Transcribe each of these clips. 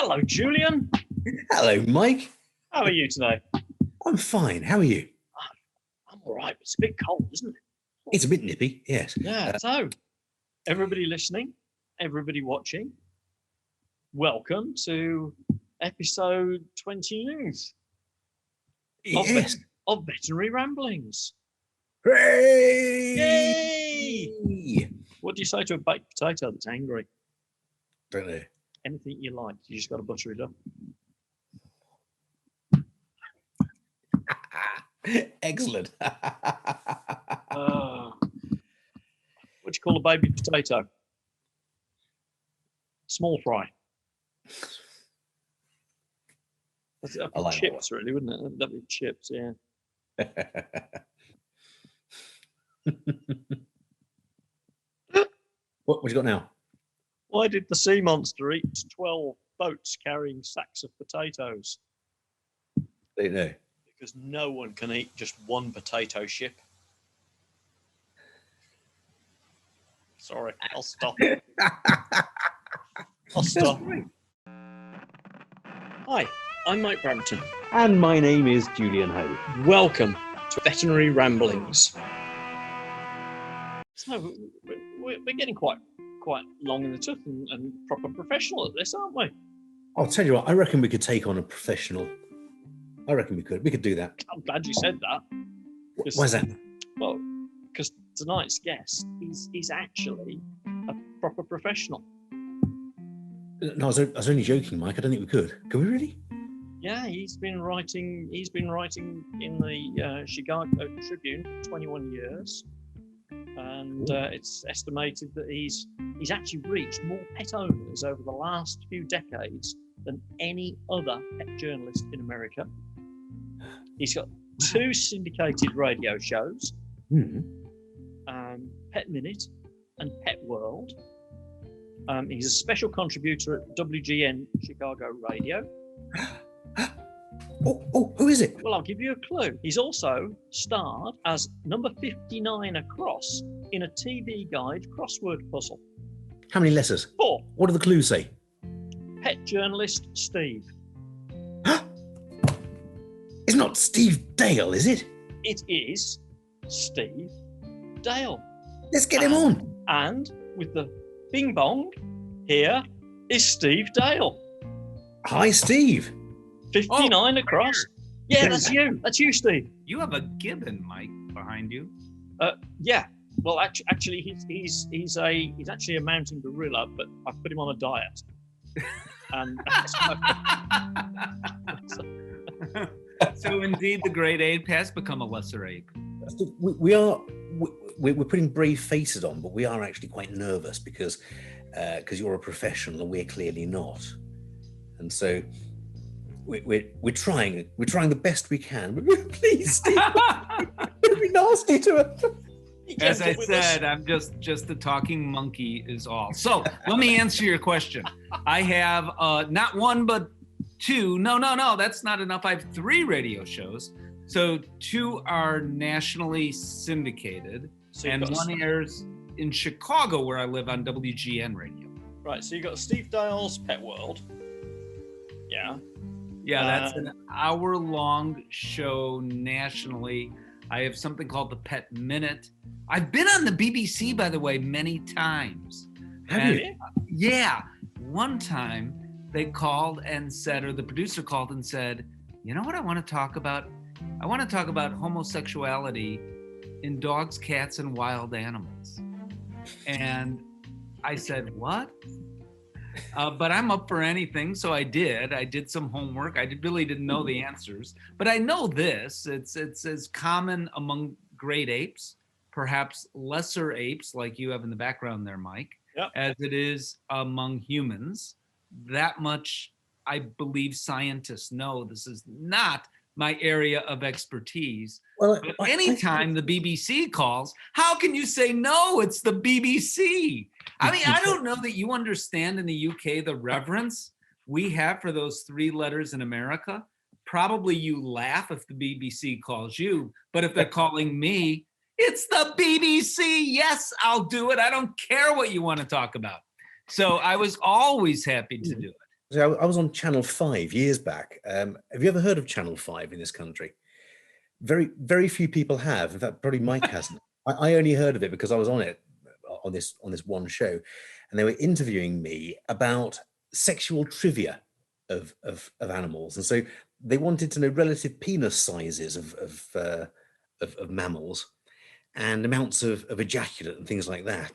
Hello, Julian. Hello, Mike. How are you today? I'm fine. How are you? I'm all right. It's a bit cold, isn't it? It's a bit nippy, yes. Yeah. So, everybody listening, everybody watching, welcome to episode 20 Yes. of Veterinary Ramblings. Hooray! Yay! What do you say to a baked potato that's angry? Don't know. Anything you like. You just got to butter it up. Excellent. What do you call a baby potato? Small fry. That'd be like chips, really, wouldn't it? That'd be chips, yeah. What you got now? Why did the sea monster eat 12 boats carrying sacks of potatoes? Don't know. Because no one can eat just one potato ship. Sorry, I'll stop. I'll stop. Hi, I'm Mike Brampton. And my name is Julian Ho. Welcome to Veterinary Ramblings. So we're getting quite long in the tooth and proper professional at this, aren't we? I'll tell you what, I reckon we could take on a professional. I reckon we could do that. I'm glad you said that. Why's that? Well, because tonight's guest is actually a proper professional. No, I was only joking, Mike. I don't think we could. Can we really? Yeah, he's been writing in the Chicago Tribune for 21 years, and it's estimated that he's actually reached more pet owners over the last few decades than any other pet journalist in America. He's got 2 syndicated radio shows, Pet Minute and Pet World. He's a special contributor at WGN Chicago Radio. Oh, who is it? Well, I'll give you a clue. He's also starred as number 59 across in a TV Guide crossword puzzle. How many letters? 4. What do the clues say? Pet journalist Steve. It's not Steve Dale, is it? It is Steve Dale. Let's get him on. And with the bing bong, here is Steve Dale. Hi, Steve. 59 across. Yeah, that's you. That's you, Steve. You have a gibbon, Mike, behind you. Yeah. Well, actually, he's actually a mountain gorilla, but I've put him on a diet. And So indeed, the great ape has become a lesser ape. We're putting brave faces on, but we are actually quite nervous because you're a professional and we're clearly not, and so we're trying the best we can. Please, Steve, don't be nasty to us. As I said, I'm just a talking monkey is all. So let me answer your question. I have not 1 but 2. No, that's not enough. I have 3 radio shows. So 2 are nationally syndicated, and 1 airs in Chicago, where I live, on WGN Radio. Right. So you got Steve Dale's Pet World. Yeah. Yeah, that's an hour-long show nationally. I have something called the Pet Minute. I've been on the BBC, by the way, many times. Have you? Yeah. One time they called and said, or the producer called and said, you know what I want to talk about? I want to talk about homosexuality in dogs, cats, and wild animals. And I said, what? But I'm up for anything, so I did. I did some homework. I really didn't know the answers, but I know this. It's as common among great apes, perhaps lesser apes like you have in the background there, Mike, yep, as it is among humans. That much I believe scientists know. This is not my area of expertise. Well, but anytime the BBC calls, how can you say no? It's the BBC. I mean, I don't know that you understand in the UK the reverence we have for those 3 letters in America. Probably you laugh if the BBC calls you, but if they're calling me, it's the BBC. Yes, I'll do it. I don't care what you want to talk about. So I was always happy to do it. So I was on Channel 5 years back. Have you ever heard of Channel 5 in this country? Very, very few people have. In fact, probably Mike hasn't. I only heard of it because I was on it on this one show, and they were interviewing me about sexual trivia of animals, and so they wanted to know relative penis sizes of mammals and amounts of ejaculate and things like that.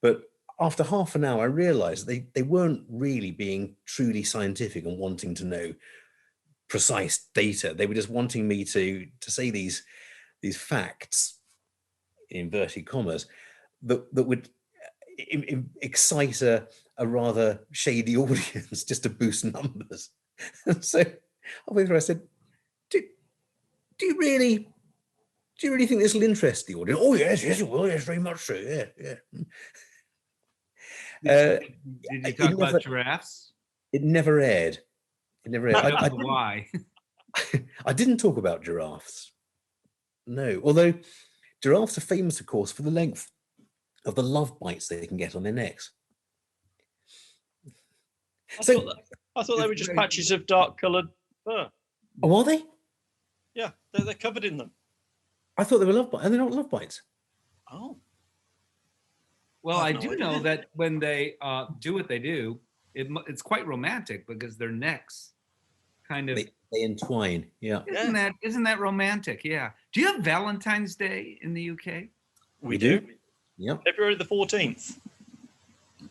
But after half an hour, I realized they weren't really being truly scientific and wanting to know precise data. They were just wanting me to say these facts, in inverted commas, that would excite a rather shady audience just to boost numbers. And so halfway through I said, do you really think this will interest the audience? Oh yes, it will. Yes, very much so. Yeah. Did you talk about giraffes? It never aired. It never aired. I don't know why. I didn't talk about giraffes. No, although giraffes are famous, of course, for the length of the love bites they can get on their necks. I thought they were just patches of dark-coloured fur. Oh, are they? Yeah, they're covered in them. I thought they were love bites, and they're not love bites. Oh. Well, I do know that when they do what they do, it's quite romantic because their necks kind of they entwine. Yeah. Isn't that romantic? Yeah. Do you have Valentine's Day in the UK? We do. Yep. February the 14th.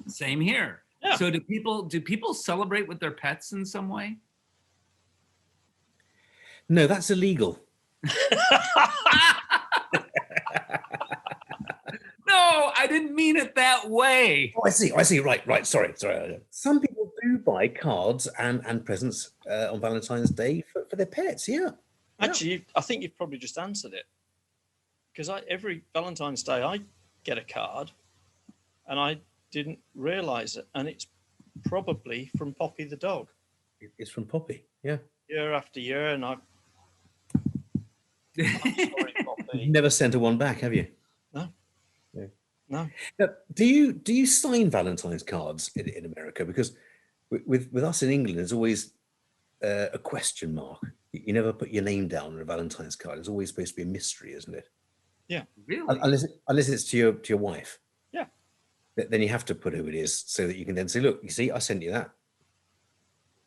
Same here. Yeah. So do people celebrate with their pets in some way? No, that's illegal. No, I didn't mean it that way. Oh, I see. Right. Sorry. Some people do buy cards and presents on Valentine's Day for their pets. Yeah. Actually, I think you've probably just answered it. Because every Valentine's Day I get a card, and I didn't realise it, and it's probably from Poppy the dog. It's from Poppy. Yeah. Year after year, and I'm sorry, Poppy. You've never sent her one back, have you? No. Now, do you sign Valentine's cards in America? Because with us in England, there's always a question mark. You never put your name down on a Valentine's card. It's always supposed to be a mystery, isn't it? Yeah, really. Unless it's to your wife. Yeah. Then you have to put who it is so that you can then say, look, you see, I sent you that.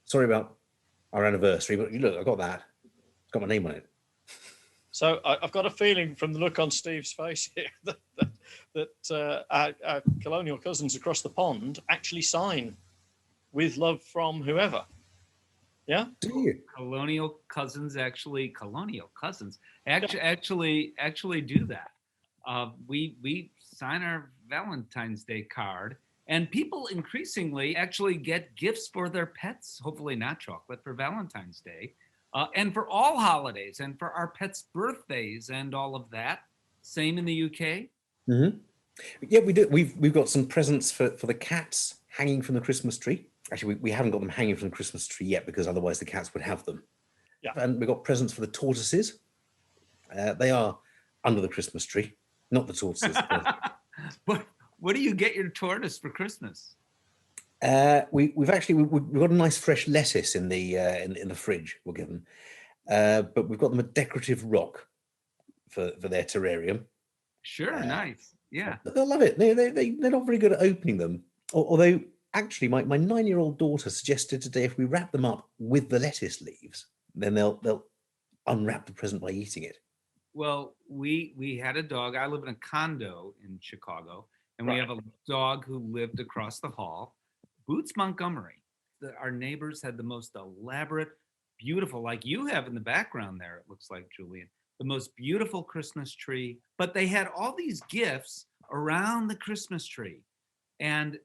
Sorry about our anniversary, but look, I got that. It's got my name on it. So I've got a feeling from the look on Steve's face here that our colonial cousins across the pond actually sign with love from whoever. Yeah. Do you? Colonial cousins actually do that. We sign our Valentine's Day card, and people increasingly actually get gifts for their pets. Hopefully not chocolate, for Valentine's Day. And for all holidays, and for our pets' birthdays, and all of that. Same in the UK. Mm-hmm. Yeah, we do. We've got some presents for the cats hanging from the Christmas tree. Actually, we haven't got them hanging from the Christmas tree yet because otherwise the cats would have them. Yeah. And we've got presents for the tortoises. They are under the Christmas tree, not the tortoises. What do you get your tortoise for Christmas? We've got a nice fresh lettuce in the fridge. We'll give them, but we've got them a decorative rock for their terrarium. Sure, nice. Yeah, they'll love it. They're not very good at opening them. Although actually, my 9-year-old daughter suggested today if we wrap them up with the lettuce leaves, then they'll unwrap the present by eating it. Well, we had a dog. I live in a condo in Chicago, and we have a dog who lived across the hall. Boots Montgomery. Our neighbors had the most elaborate, beautiful, like you have in the background there, it looks like, Julian, the most beautiful Christmas tree. But they had all these gifts around the Christmas tree. And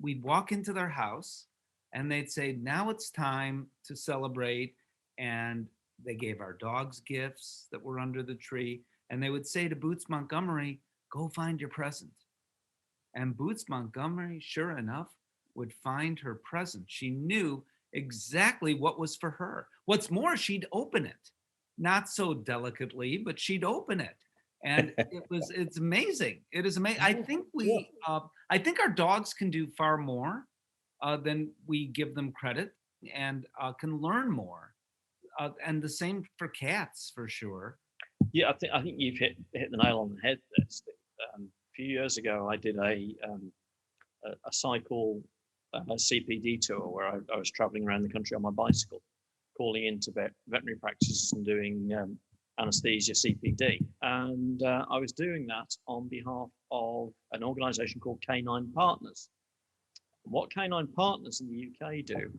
we'd walk into their house and they'd say, now it's time to celebrate. And they gave our dogs gifts that were under the tree. And they would say to Boots Montgomery, go find your present. And Boots Montgomery, sure enough, would find her present. She knew exactly what was for her. What's more, she'd open it, not so delicately, but she'd open it. And it's amazing. It is amazing. I think our dogs can do far more then we give them credit and can learn more. And the same for cats, for sure. Yeah, I think you've hit the nail on the head there, Steve. A few years ago, I did a cycle a CPD tour where I was traveling around the country on my bicycle, calling into veterinary practices and doing anesthesia CPD. And I was doing that on behalf of an organisation called Canine Partners. What Canine Partners in the UK do,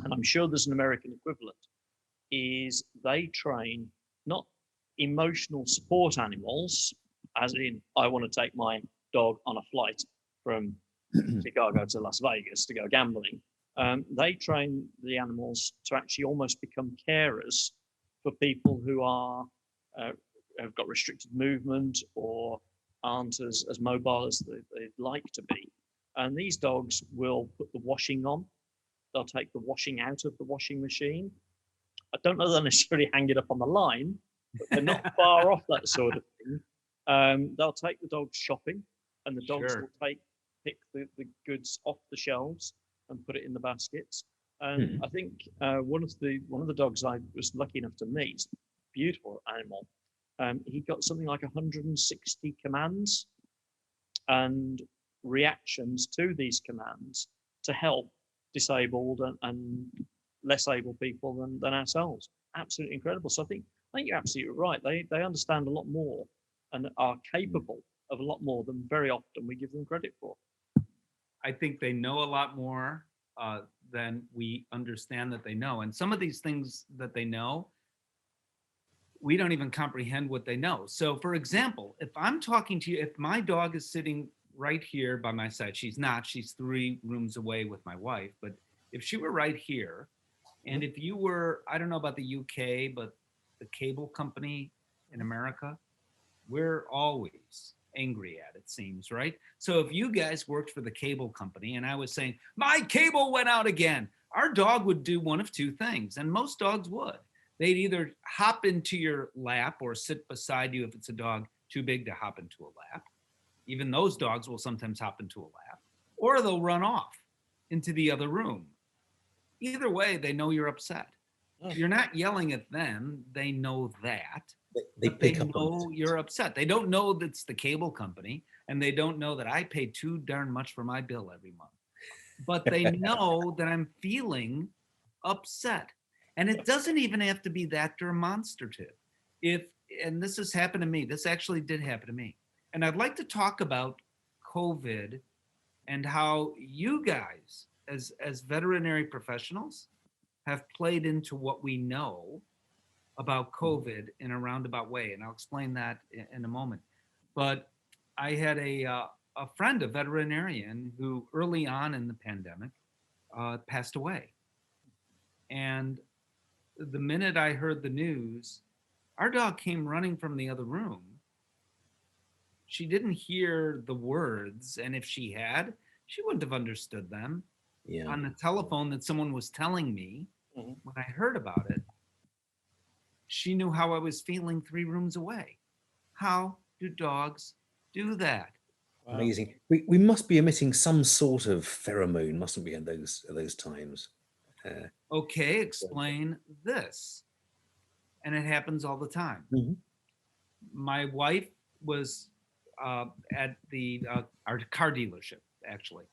and I'm sure there's an American equivalent, is they train not emotional support animals, as in I want to take my dog on a flight from Chicago to Las Vegas to go gambling. They train the animals to actually almost become carers for people who are have got restricted movement or aren't as mobile as they'd like to be. And these dogs will put the washing on. They'll take the washing out of the washing machine. I don't know they'll necessarily hang it up on the line, but they're not far off that sort of thing. They'll take the dogs shopping, and the dogs will pick the goods off the shelves and put it in the baskets. And I think one of the dogs I was lucky enough to meet, beautiful animal, he got something like 160 commands and reactions to these commands to help disabled and less able people than ourselves. Absolutely incredible. So I think you're absolutely right. They understand a lot more and are capable of a lot more than very often we give them credit for. I think they know a lot more than we understand that they know. And some of these things that they know, we don't even comprehend what they know. So for example, if I'm talking to you, if my dog is sitting right here by my side, she's not, she's 3 rooms away with my wife, but if she were right here, and if you were, I don't know about the UK, but the cable company in America, we're always angry at it, seems, right? So if you guys worked for the cable company and I was saying, my cable went out again, our dog would do one of 2 things, and most dogs would. They'd either hop into your lap or sit beside you if it's a dog too big to hop into a lap. Even those dogs will sometimes hop into a lap, or they'll run off into the other room. Either way, they know you're upset. You're not yelling at them. They know that. They pick up know on it. You're upset. They don't know that's the cable company, and they don't know that I pay too darn much for my bill every month. But they know that I'm feeling upset. And it doesn't even have to be that demonstrative. And this has happened to me. This actually did happen to me. And I'd like to talk about COVID and how you guys, as veterinary professionals, have played into what we know about COVID in a roundabout way. And I'll explain that in a moment. But I had a friend, a veterinarian, who early on in the pandemic passed away. And the minute I heard the news, our dog came running from the other room. She didn't hear the words, and if she had, she wouldn't have understood them. Yeah. On the telephone that someone was telling me when I heard about it, she knew how I was feeling 3 rooms away. How do dogs do that? Wow. Amazing. We must be emitting some sort of pheromone, mustn't we, at those times? Okay, explain this. And it happens all the time. My wife was at our car dealership, actually,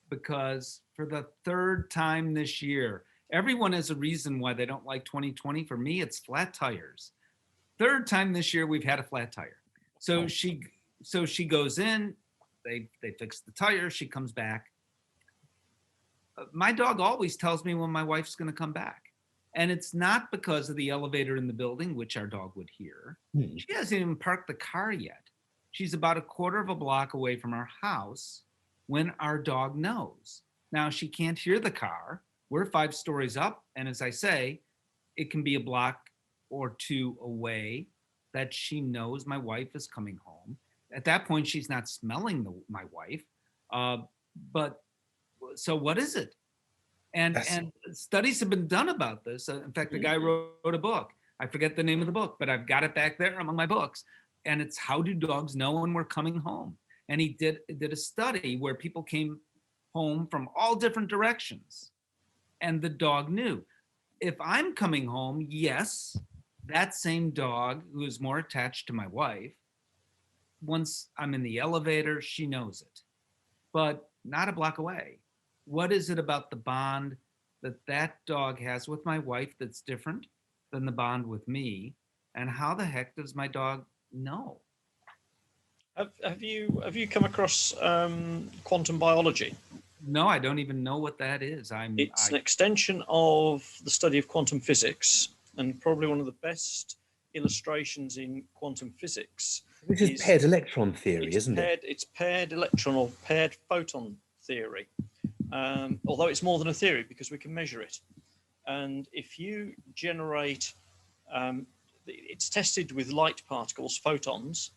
because for the 3rd time this year, everyone has a reason why they don't like 2020. For me, it's flat tires. 3rd time this year, we've had a flat tire. So she goes in, they fix the tire, she comes back. My dog always tells me when my wife's going to come back. And it's not because of the elevator in the building, which our dog would hear. She hasn't even parked the car yet. She's about a quarter of a block away from our house when our dog knows. Now, she can't hear the car. We're 5 stories up. And as I say, it can be a block or 2 away that she knows my wife is coming home. At that point, she's not smelling my wife. But so what is it? And studies have been done about this. In fact, the guy wrote a book. I forget the name of the book, but I've got it back there among my books. And it's How Do Dogs Know When We're Coming Home? And he did a study where people came home from all different directions. And the dog knew. If I'm coming home, yes, that same dog who is more attached to my wife, once I'm in the elevator, she knows it, but not a block away. What is it about the bond that that dog has with my wife that's different than the bond with me? And how the heck does my dog know? Have you come across quantum biology? No, I don't even know what that is. It's an extension of the study of quantum physics, and probably one of the best illustrations in quantum physics. This is paired electron theory, isn't it? It's paired electron or paired photon theory, although it's more than a theory because we can measure it. And if you generate, it's tested with light particles, photons,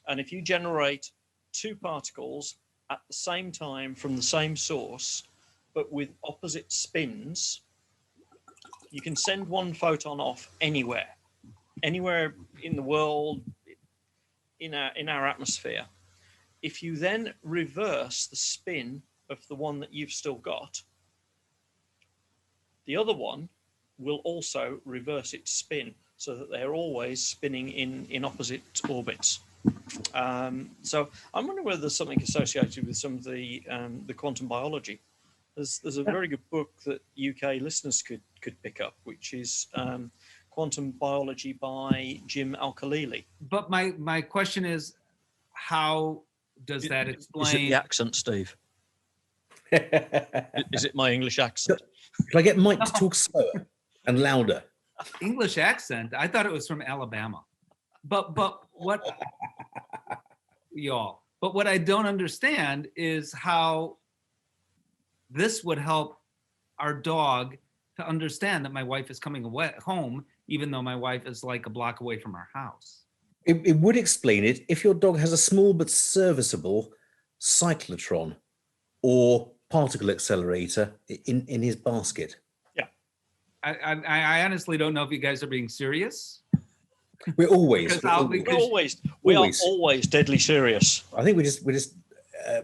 and if you generate two particles at the same time from the same source, but with opposite spins, you can send one photon off anywhere in the world, in our atmosphere. If you then reverse the spin of the one that you've still got, the other one will also reverse its spin so that they're always spinning in opposite orbits. So I'm wondering whether there's something associated with some of the quantum biology. There's a very good book that UK listeners could pick up, which is Quantum Biology by Jim Al-Khalili. But my question is, how does that explain? Is it the accent, Steve? Is it my English accent? Can I get Mike to talk slower and louder? English accent? I thought it was from Alabama. But what y'all? But what I don't understand is how this would help our dog to understand that my wife is coming home, even though my wife is like a block away from our house. It would explain it if your dog has a small but serviceable cyclotron or particle accelerator in his basket. Yeah. I honestly don't know if you guys are being serious. We're always deadly serious. I think we're just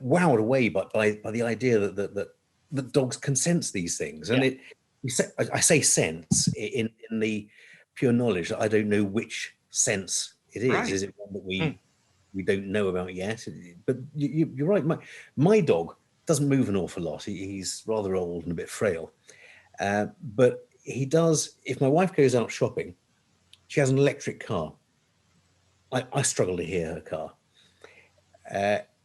wowed away by the idea that dogs can sense these things, and I say sense in the pure knowledge that I don't know which sense it is. Right. Is it one that we don't know about yet? But you're right. My dog doesn't move an awful lot. He's rather old and a bit frail, but he does. If my wife goes out shopping, she has an electric car. I struggle to hear her car.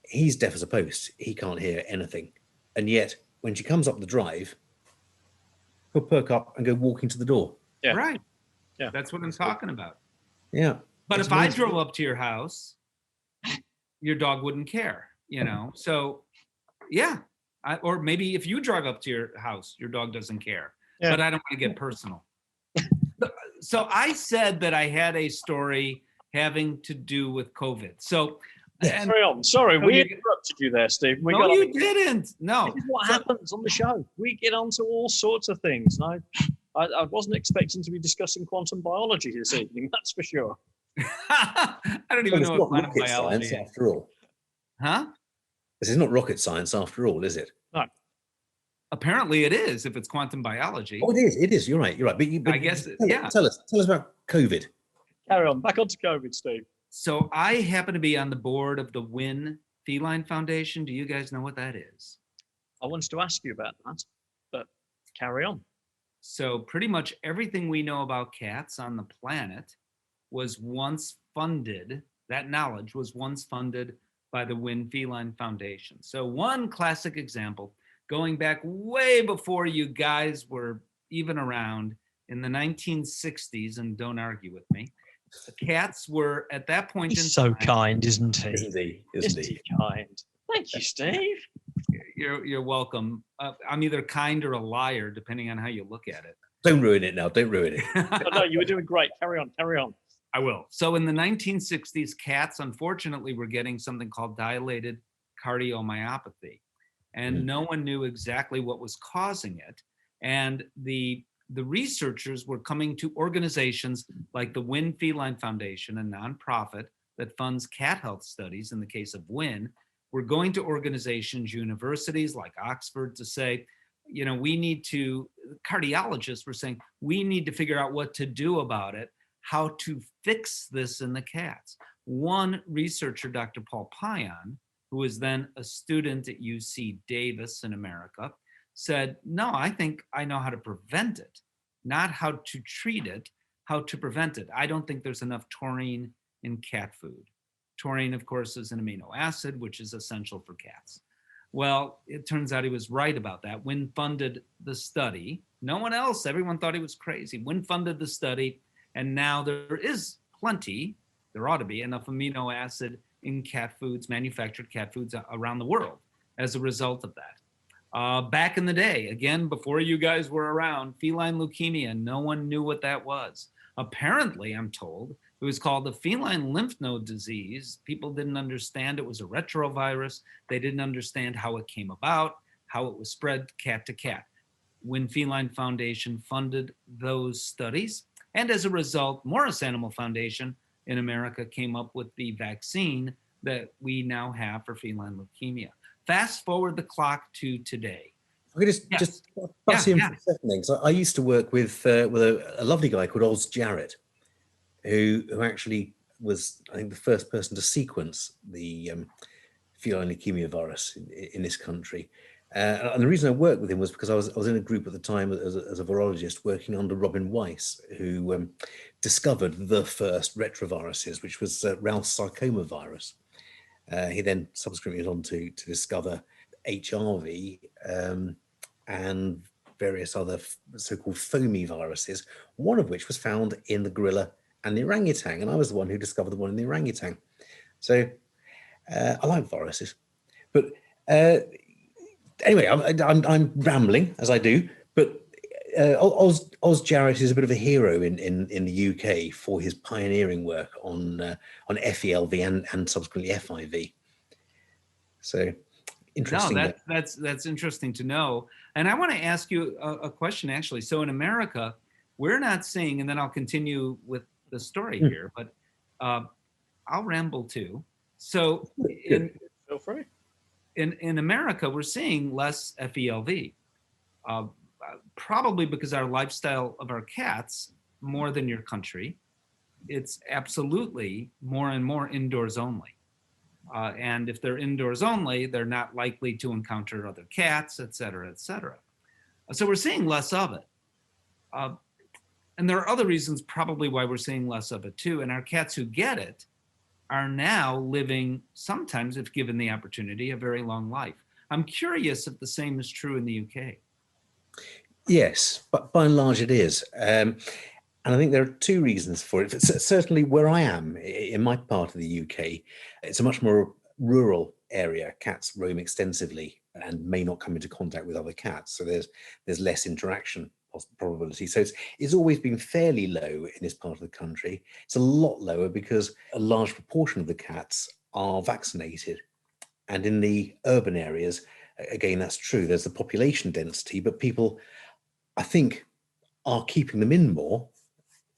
He's deaf as a post. He can't hear anything. And yet, when she comes up the drive, he'll perk up and go walking to the door. Yeah. Right. Yeah. That's what I'm talking about. Yeah. But if I drove up to your house, your dog wouldn't care, So, yeah. Or maybe if you drive up to your house, your dog doesn't care. Yeah. But I don't want to get personal. So I said that I had a story having to do with COVID. So, carry on. Sorry, we interrupted you there, Steve. You didn't. No. This is what happens on the show. We get onto all sorts of things. And I wasn't expecting to be discussing quantum biology this evening. That's for sure. I don't even know what quantum biology is. After all. Huh? This is not rocket science after all, is it? No. Apparently it is, if it's quantum biology. Oh, it is. You're right. But I guess, Tell us about COVID. Carry on. Back onto COVID, Steve. So I happen to be on the board of the WIN Feline Foundation. Do you guys know what that is? I wanted to ask you about that, but carry on. So pretty much everything we know about cats on the planet was once funded, that knowledge was once funded by the WIN Feline Foundation. So one classic example, going back way before you guys were even around in the 1960s, and don't argue with me, the cats were at that point in time. He's so kind, isn't he? Isn't he kind? Thank you, Steve. You're welcome. I'm either kind or a liar, depending on how you look at it. Don't ruin it now. Don't ruin it. No, you were doing great. Carry on. I will. So in the 1960s, cats, unfortunately, were getting something called dilated cardiomyopathy. And no one knew exactly what was causing it. And the researchers were coming to organizations like the WIN Feline Foundation, a nonprofit that funds cat health studies in the case of WIN, were going to organizations, universities like Oxford to say, cardiologists were saying, we need to figure out what to do about it, how to fix this in the cats. One researcher, Dr. Paul Payan, who was then a student at UC Davis in America, said, no, I think I know how to prevent it, not how to treat it, how to prevent it. I don't think there's enough taurine in cat food. Taurine, of course, is an amino acid, which is essential for cats. Well, it turns out he was right about that. Wynn funded the study. No one else, everyone thought he was crazy. Wynn funded the study, and now there is plenty, there ought to be enough amino acid in cat foods, manufactured cat foods around the world as a result of that. Back in the day, again, before you guys were around, feline leukemia, no one knew what that was. Apparently, I'm told, it was called the feline lymph node disease. People didn't understand it was a retrovirus. They didn't understand how it came about, how it was spread cat to cat. Wynn Feline Foundation funded those studies. And as a result, Morris Animal Foundation in America came up with the vaccine that we now have for feline leukemia. Fast forward the clock to today. I'm going to just bust in for a second. Because I used to work with a lovely guy called Oz Jarrett, who actually was, I think, the first person to sequence the feline leukemia virus in this country. And the reason I worked with him was because I was in a group at the time as a virologist working under Robin Weiss, who discovered the first retroviruses, which was Ralph's sarcoma virus. He then subsequently went on to discover HRV and various other so-called foamy viruses, one of which was found in the gorilla and the orangutan. And I was the one who discovered the one in the orangutan. So I like viruses. But anyway, I'm rambling, as I do, but Oz Jarrett is a bit of a hero in the UK for his pioneering work on FELV and subsequently FIV. So interesting. No, that's interesting to know. And I want to ask you a question, actually. So in America, we're not seeing, and then I'll continue with the story here, but I'll ramble too. So Feel free. In America, we're seeing less FELV, probably because our lifestyle of our cats, more than your country, it's absolutely more and more indoors only. And if they're indoors only, they're not likely to encounter other cats, et cetera, et cetera. So we're seeing less of it. And there are other reasons probably why we're seeing less of it too. And our cats who get it are now living, sometimes if given the opportunity, a very long life. I'm curious if the same is true in the UK. Yes, but by and large it is. And I think there are two reasons for it. Certainly where I am, in my part of the UK, it's a much more rural area. Cats roam extensively and may not come into contact with other cats. So there's less interaction probability. So it's always been fairly low in this part of the country. It's a lot lower because a large proportion of the cats are vaccinated. And in the urban areas, again, that's true. There's the population density, but people, I think, are keeping them in more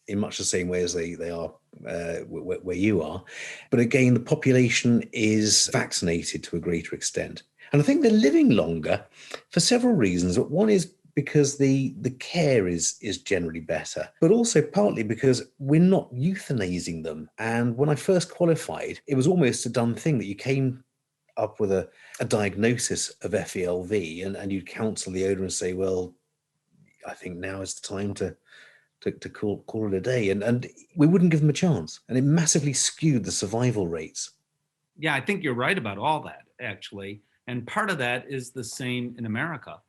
in much the same way as they are where you are. But again, the population is vaccinated to a greater extent. And I think they're living longer for several reasons. But one is because the care is generally better, but also partly because we're not euthanizing them. And when I first qualified, it was almost a done thing that you came up with a diagnosis of FELV and you'd counsel the owner and say, well, I think now is the time to call it a day. And we wouldn't give them a chance. And it massively skewed the survival rates. Yeah, I think you're right about all that, actually. And part of that is the same in America.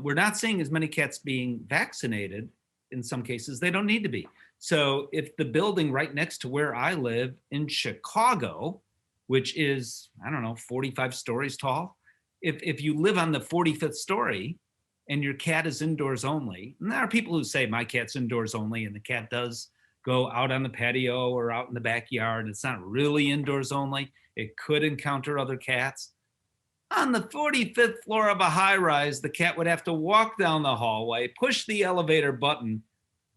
We're not seeing as many cats being vaccinated. In some cases, they don't need to be. So if the building right next to where I live in Chicago, which is, I don't know, 45 stories tall, if you live on the 45th story and your cat is indoors only, and there are people who say my cat's indoors only and the cat does go out on the patio or out in the backyard, it's not really indoors only, it could encounter other cats. On the 45th floor of a high rise, the cat would have to walk down the hallway, push the elevator button.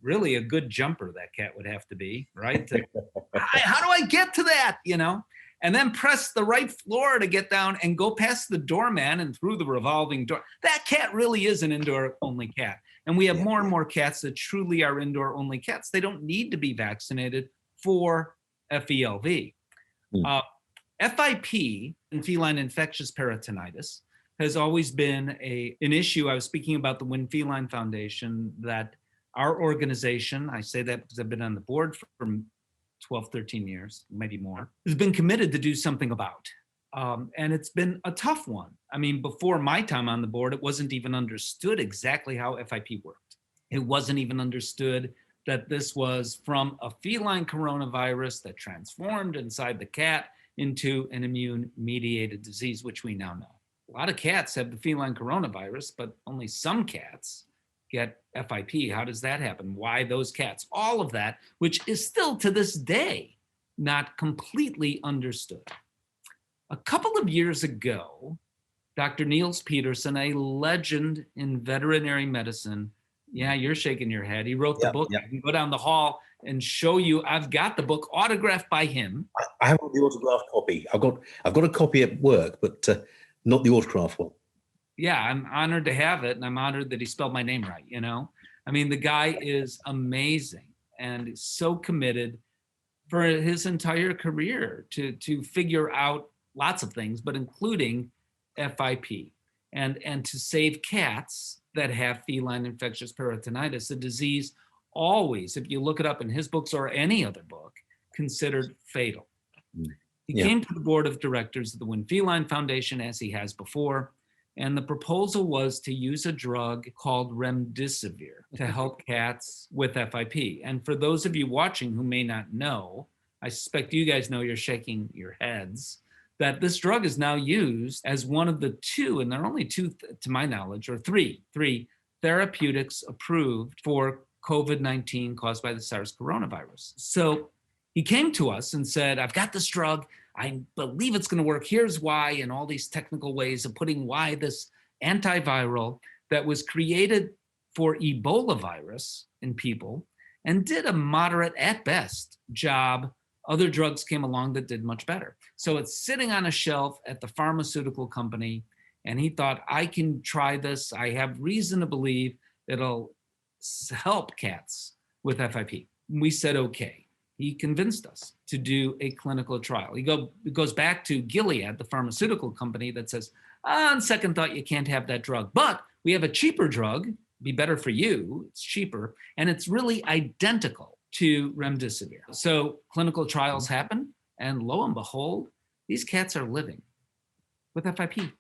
Really a good jumper that cat would have to be, right? How do I get to that, you know? and then press the right floor to get down and go past the doorman and through the revolving door. That cat really is an indoor only cat. And we have more and more cats that truly are indoor only cats. They don't need to be vaccinated for FELV. FIP, and feline infectious peritonitis, has always been an issue. I was speaking about the Win Feline Foundation, that our organization, I say that because I've been on the board for 12, 13 years, maybe more, has been committed to do something about. And it's been a tough one. I mean, before my time on the board, it wasn't even understood exactly how FIP worked. It wasn't even understood that this was from a feline coronavirus that transformed inside the cat into an immune-mediated disease, which we now know. A lot of cats have the feline coronavirus, but only some cats get FIP. How does that happen? Why those cats? All of that, which is still to this day not completely understood. A couple of years ago, Dr. Niels Peterson, a legend in veterinary medicine, yeah, you're shaking your head. He wrote the book. I can go down the hall and show you. I've got the book autographed by him. I have the autographed copy. I've got a copy at work, but not the autographed one. Yeah, I'm honored to have it, and I'm honored that he spelled my name right, you know? I mean, the guy is amazing and so committed for his entire career to figure out lots of things, but including FIP, and to save cats that have feline infectious peritonitis, a disease always, if you look it up in his books or any other book, considered fatal. He came to the board of directors of the Win Feline Foundation, as he has before, and the proposal was to use a drug called remdesivir to help cats with FIP. And for those of you watching who may not know, I suspect you guys know, you're shaking your heads, that this drug is now used as one of the two, and there are only two, to my knowledge, or three therapeutics approved for COVID-19 caused by the SARS coronavirus. So he came to us and said, I've got this drug. I believe it's going to work. Here's why, and all these technical ways of putting why this antiviral that was created for Ebola virus in people and did a moderate at best job. Other drugs came along that did much better. So it's sitting on a shelf at the pharmaceutical company, and he thought, I can try this. I have reason to believe it'll help cats with FIP. We said, okay. He convinced us to do a clinical trial. He goes back to Gilead, the pharmaceutical company, that says, on second thought, you can't have that drug, but we have a cheaper drug, be better for you, it's cheaper, and it's really identical to remdesivir. So clinical trials happen, and lo and behold, these cats are living with FIP.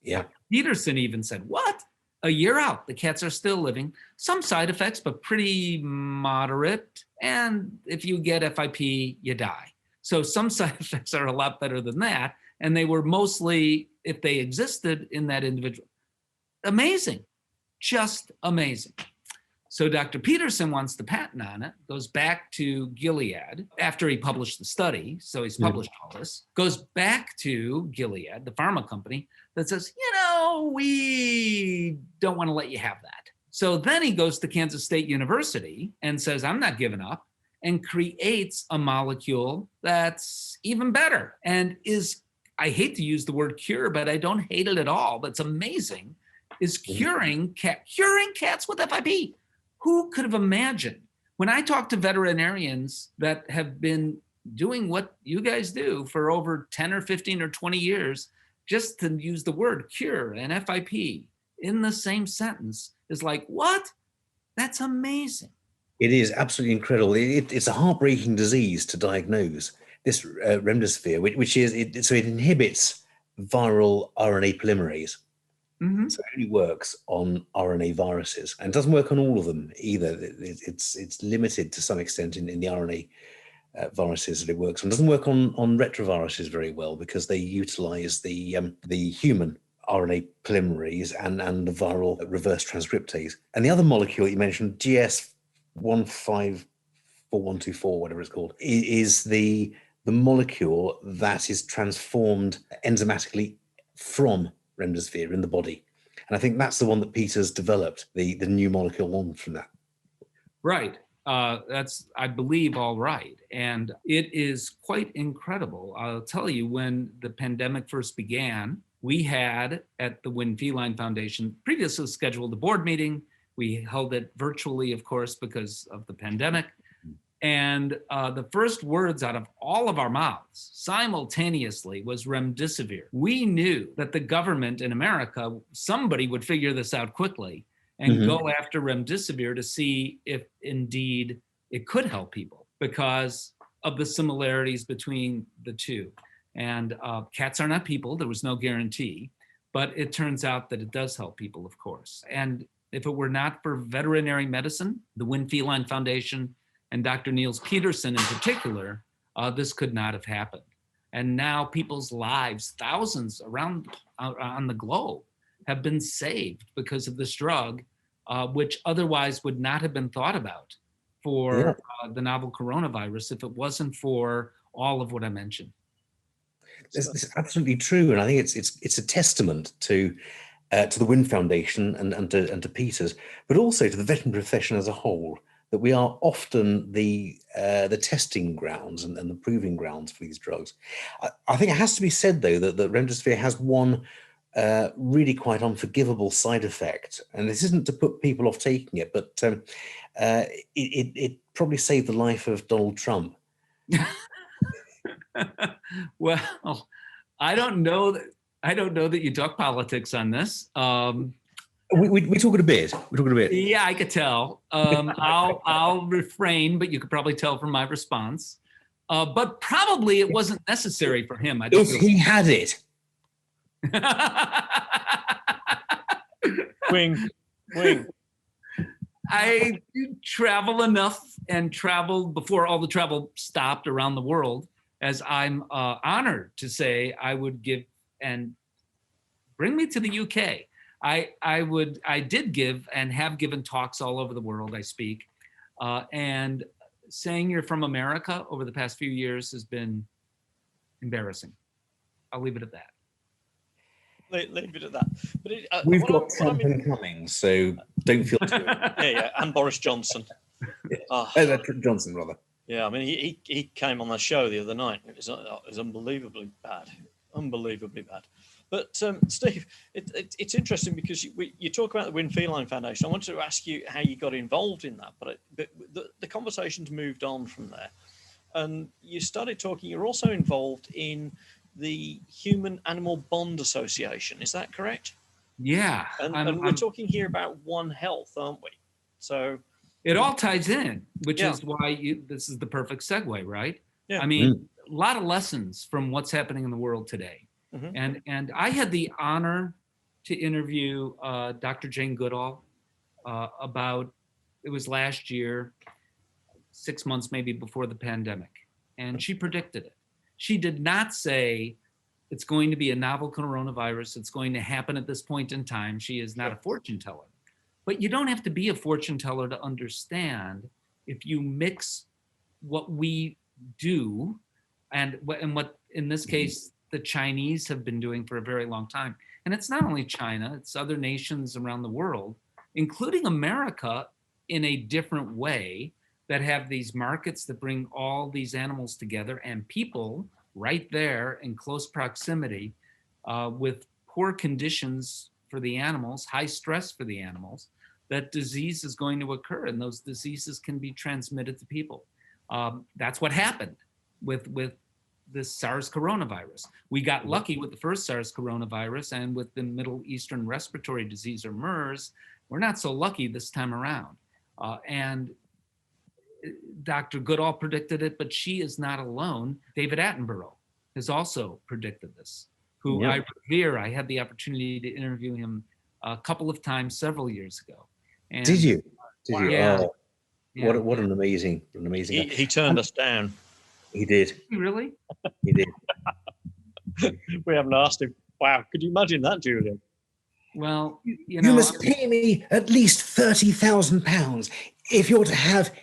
Yeah. Peterson even said, what? A year out, the cats are still living. Some side effects, but pretty moderate. And if you get FIP, you die. So some side effects are a lot better than that. And they were mostly, if they existed in that individual. Amazing, just amazing. So Dr. Peterson wants the patent on it, goes back to Gilead after he published the study. So he's published all this, goes back to Gilead, the pharma company, that says, we don't want to let you have that. So then he goes to Kansas State University and says, I'm not giving up, and creates a molecule that's even better and is, I hate to use the word cure, but I don't hate it at all, but it's amazing, is curing cats with FIP. Who could have imagined? When I talk to veterinarians that have been doing what you guys do for over 10 or 15 or 20 years, just to use the word cure and FIP in the same sentence is like, what? That's amazing. It is absolutely incredible. It's a heartbreaking disease to diagnose. This remdesivir, which is, so it inhibits viral RNA polymerase. Mm-hmm. So it only works on RNA viruses, and doesn't work on all of them either. It's limited to some extent in the RNA viruses that it works on. It doesn't work on retroviruses very well because they utilize the human RNA polymerase and the viral reverse transcriptase. And the other molecule you mentioned, GS154124, whatever it's called, is the molecule that is transformed enzymatically from remdesivir in the body. And I think that's the one that Peter's developed, the new molecule on from that. Right. That's, I believe, all right. And it is quite incredible. I'll tell you, when the pandemic first began, we had at the Wynn Feline Foundation previously scheduled a board meeting. We held it virtually, of course, because of the pandemic. And the first words out of all of our mouths simultaneously was remdesivir. We knew that the government in America, somebody would figure this out quickly and go after remdesivir to see if indeed it could help people because of the similarities between the two. And cats are not people, there was no guarantee, but it turns out that it does help people, of course. And if it were not for veterinary medicine, the Wynn Feline Foundation, and Dr. Niels Peterson in particular, this could not have happened. And now people's lives, thousands around on the globe, have been saved because of this drug, which otherwise would not have been thought about for the novel coronavirus if it wasn't for all of what I mentioned. This is absolutely true, and I think it's a testament to the Wynn Foundation and to Peters, but also to the veterinary profession as a whole, that we are often the testing grounds and the proving grounds for these drugs. I think it has to be said, though, that remdesivir has one really quite unforgivable side effect, and this isn't to put people off taking it, but it probably saved the life of Donald Trump. Well, I don't know that you talk politics on this. We talk it a bit. We're talking a bit. Yeah, I could tell. I'll refrain, but you could probably tell from my response. But probably it wasn't necessary for him. I don't if he had it. Wing. I travel enough and traveled before all the travel stopped around the world, as I'm honored to say I would give and bring me to the UK. I did give and have given talks all over the world. I speak, and saying you're from America over the past few years has been embarrassing. I'll leave it at that. Leave it at that. But we've got Trump incoming, so don't feel too. Yeah, and Boris Johnson. Johnson, rather. Yeah, I mean, he came on the show the other night. It was unbelievably bad, But Steve, it's interesting because you talk about the Wynn Feline Foundation. I wanted to ask you how you got involved in that, but the conversation's moved on from there, and you started talking. You're also involved in the Human Animal Bond Association. Is that correct? Yeah, and we're talking here about OneHealth, aren't we? So it all ties in, which is why this is the perfect segue, right? Yeah. I mean, a lot of lessons from what's happening in the world today. And I had the honor to interview Dr. Jane Goodall about, it was last year, 6 months maybe before the pandemic, and she predicted it. She did not say it's going to be a novel coronavirus, it's going to happen at this point in time. She is not a fortune teller. But you don't have to be a fortune teller to understand if you mix what we do and what in this case, the Chinese have been doing for a very long time. And it's not only China, it's other nations around the world, including America in a different way, that have these markets that bring all these animals together and people right there in close proximity with poor conditions for the animals, high stress for the animals, that disease is going to occur and those diseases can be transmitted to people. That's what happened with this SARS coronavirus. We got lucky with the first SARS coronavirus, and with the Middle Eastern respiratory disease, or MERS, we're not so lucky this time around. And Dr. Goodall predicted it, but she is not alone. David Attenborough has also predicted this, who I revere. I had the opportunity to interview him a couple of times several years ago. And, Did you? Did you? Yeah. Oh, yeah. What an amazing guy. He turned us down. He did. Really? He did. We haven't asked him. Wow, could you imagine that, Julian? Well, you know, you must pay me at least £30,000 if you're to have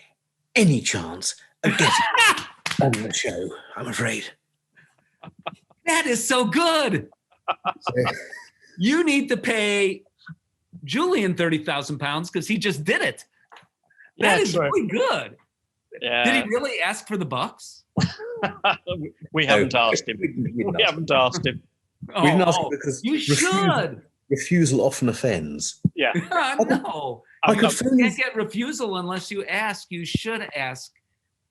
any chance of getting on the show, I'm afraid. That is so good. You need to pay Julian £30,000 because he just did it. That is true. really good. Yeah. Did he really ask for the bucks? We haven't asked him. We didn't We ask haven't asked him. We didn't ask him because you should. refusal often offends. Yeah. No. I could You phone can't his, get refusal unless you ask. You should ask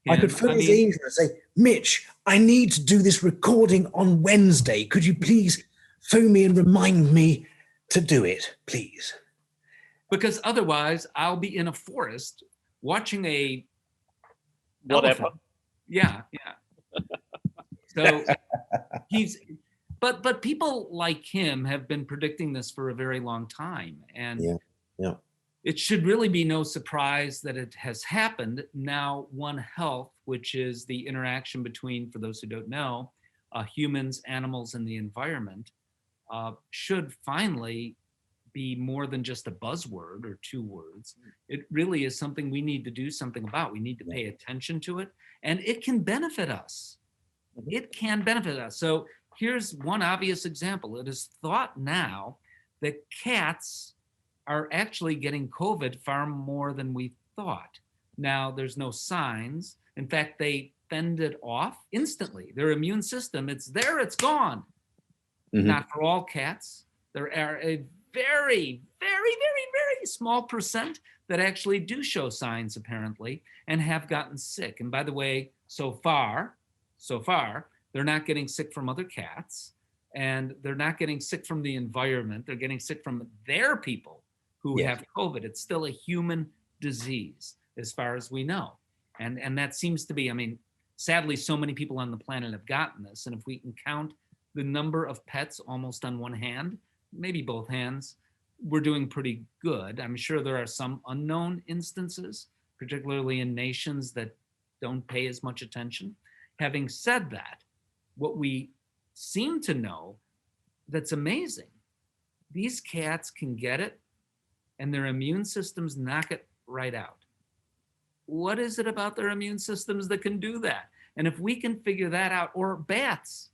him. I could phone his agent and say, Mitch, I need to do this recording on Wednesday. Could you please phone me and remind me to do it, please? Because otherwise I'll be in a forest watching a Whatever. elephant. Yeah. So but people like him have been predicting this for a very long time. And Yeah. it should really be no surprise that it has happened. Now, OneHealth, which is the interaction between, for those who don't know, humans, animals, and the environment, should finally be more than just a buzzword or two words. It really is something we need to do something about. We need to pay attention to it, and it can benefit us. It can benefit us. So here's one obvious example. It is thought now that cats are actually getting COVID far more than we thought. Now, there's no signs. In fact, they fend it off instantly. Their immune system, it's there, it's gone. Not for all cats. There are a very, very, very, very small percent that actually do show signs, apparently, and have gotten sick. And by the way, so far, they're not getting sick from other cats, and they're not getting sick from the environment. They're getting sick from their people who have COVID. It's still a human disease, as far as we know. And that seems to be, I mean, sadly, so many people on the planet have gotten this. And if we can count the number of pets almost on one hand, maybe both hands, we're doing pretty good. I'm sure there are some unknown instances, particularly in nations that don't pay as much attention. Having said that, what we seem to know that's amazing, these cats can get it and their immune systems knock it right out. What is it about their immune systems that can do that? And if we can figure that out, or bats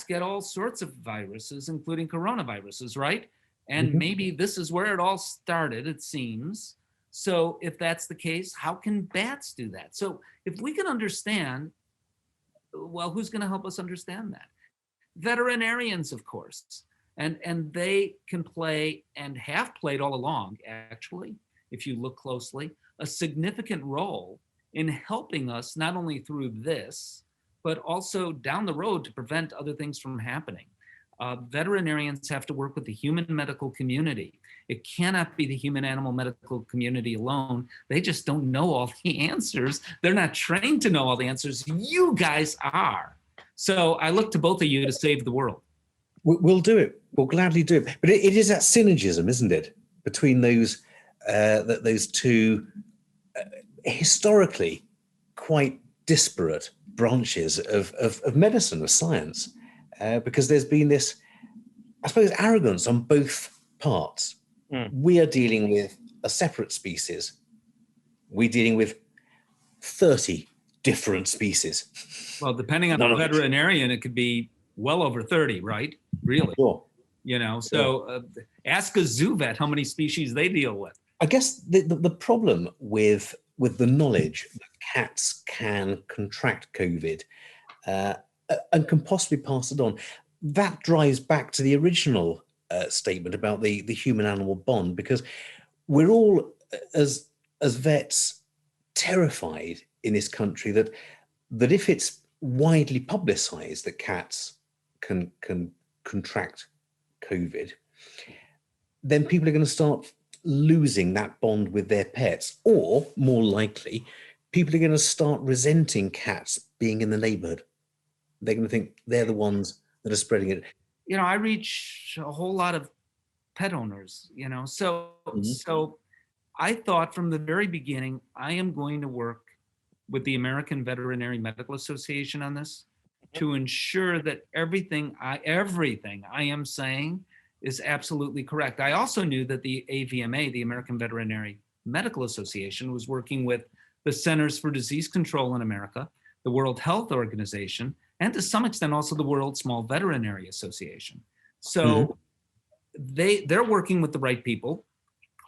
get all sorts of viruses, including coronaviruses, right? And maybe this is where it all started, it seems. So if that's the case, how can bats do that? So if we can understand, well, who's going to help us understand that? Veterinarians, of course. And they can play, and have played all along, actually, if you look closely, a significant role in helping us not only through this, but also down the road to prevent other things from happening. Veterinarians have to work with the human medical community. It cannot be the human animal medical community alone. They just don't know all the answers. They're not trained to know all the answers. You guys are. So I look to both of you to save the world. We'll do it. We'll gladly do it. But it is that synergism, isn't it, between those two historically quite disparate branches of medicine, of science, because there's been this, I suppose, arrogance on both parts. We are dealing with a separate species. We're dealing with 30 different species. Well, depending on the veterinarian, it could be well over 30, right? Really? Sure. You know, so ask a zoo vet how many species they deal with. I guess the problem with the knowledge that cats can contract COVID and can possibly pass it on, that drives back to the original statement about the human-animal bond, because we're all, as vets, terrified in this country that if it's widely publicized that cats can contract COVID, then people are going to start losing that bond with their pets, or more likely, people are going to start resenting cats being in the neighborhood. They're going to think they're the ones that are spreading it. You know, I reach a whole lot of pet owners, you know, so I thought from the very beginning, I am going to work with the American Veterinary Medical Association on this to ensure that everything I am saying is absolutely correct. I also knew that the AVMA, the American Veterinary Medical Association, was working with the Centers for Disease Control in America, the World Health Organization, and to some extent also the World Small Veterinary Association. So they're working with the right people,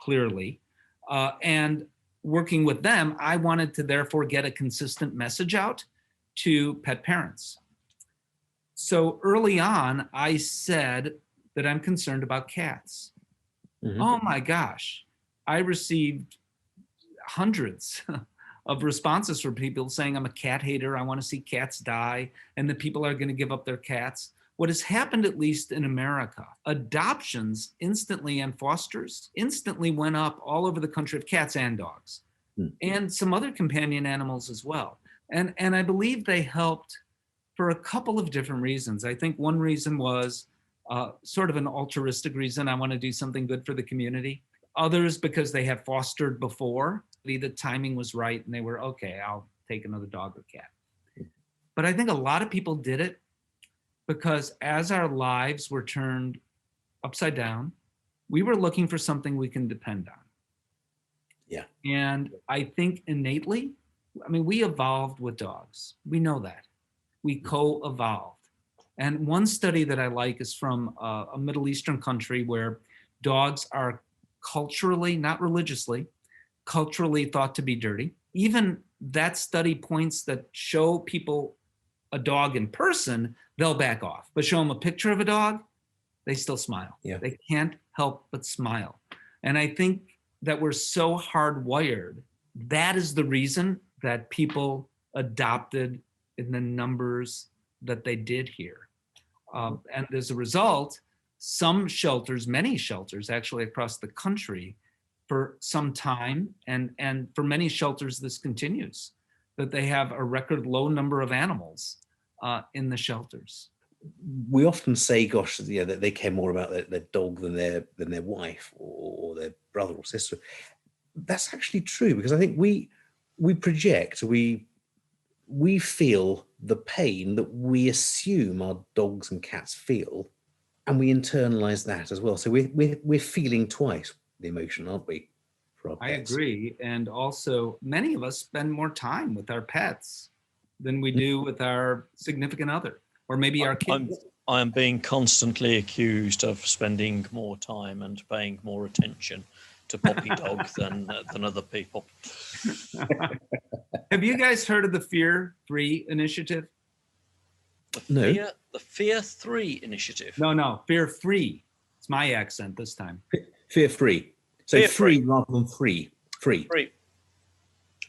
clearly. And working with them, I wanted to therefore get a consistent message out to pet parents. So early on, I said that I'm concerned about cats. Mhm. Oh my gosh. I received hundreds of responses from people saying I'm a cat hater. I want to see cats die, and that people are going to give up their cats. What has happened, at least in America, adoptions instantly and fosters instantly went up all over the country of cats and dogs, and some other companion animals as well. And I believe they helped for a couple of different reasons. I think one reason was sort of an altruistic reason. I want to do something good for the community. Others because they had fostered before. The timing was right and they were, okay, I'll take another dog or cat. But I think a lot of people did it because as our lives were turned upside down, we were looking for something we can depend on. Yeah. And I think innately, I mean, we evolved with dogs. We know that. We co-evolved. And one study that I like is from a Middle Eastern country where dogs are culturally, not religiously, culturally thought to be dirty. Even that study points that show people a dog in person, they'll back off. But show them a picture of a dog, they still smile. Yeah. They can't help but smile. And I think that we're so hardwired. That is the reason that people adopted in the numbers that they did here. And as a result, some shelters, many shelters actually across the country for some time, and for many shelters this continues, that they have a record low number of animals in the shelters. We often say, gosh, yeah, that they care more about their dog than their wife or their brother or sister. That's actually true, because I think we project, we feel the pain that we assume our dogs and cats feel, and we internalize that as well. So we're feeling twice the emotion, aren't we? For our pets. I agree. And also, many of us spend more time with our pets than we do with our significant other, or maybe our kids. I am being constantly accused of spending more time and paying more attention to Poppy Dog than other people. Have you guys heard of the Fear Free initiative? No. The Fear 3 initiative. No, Fear Free. It's my accent this time. Fear free. So Fear free free. rather than free. Free. Free.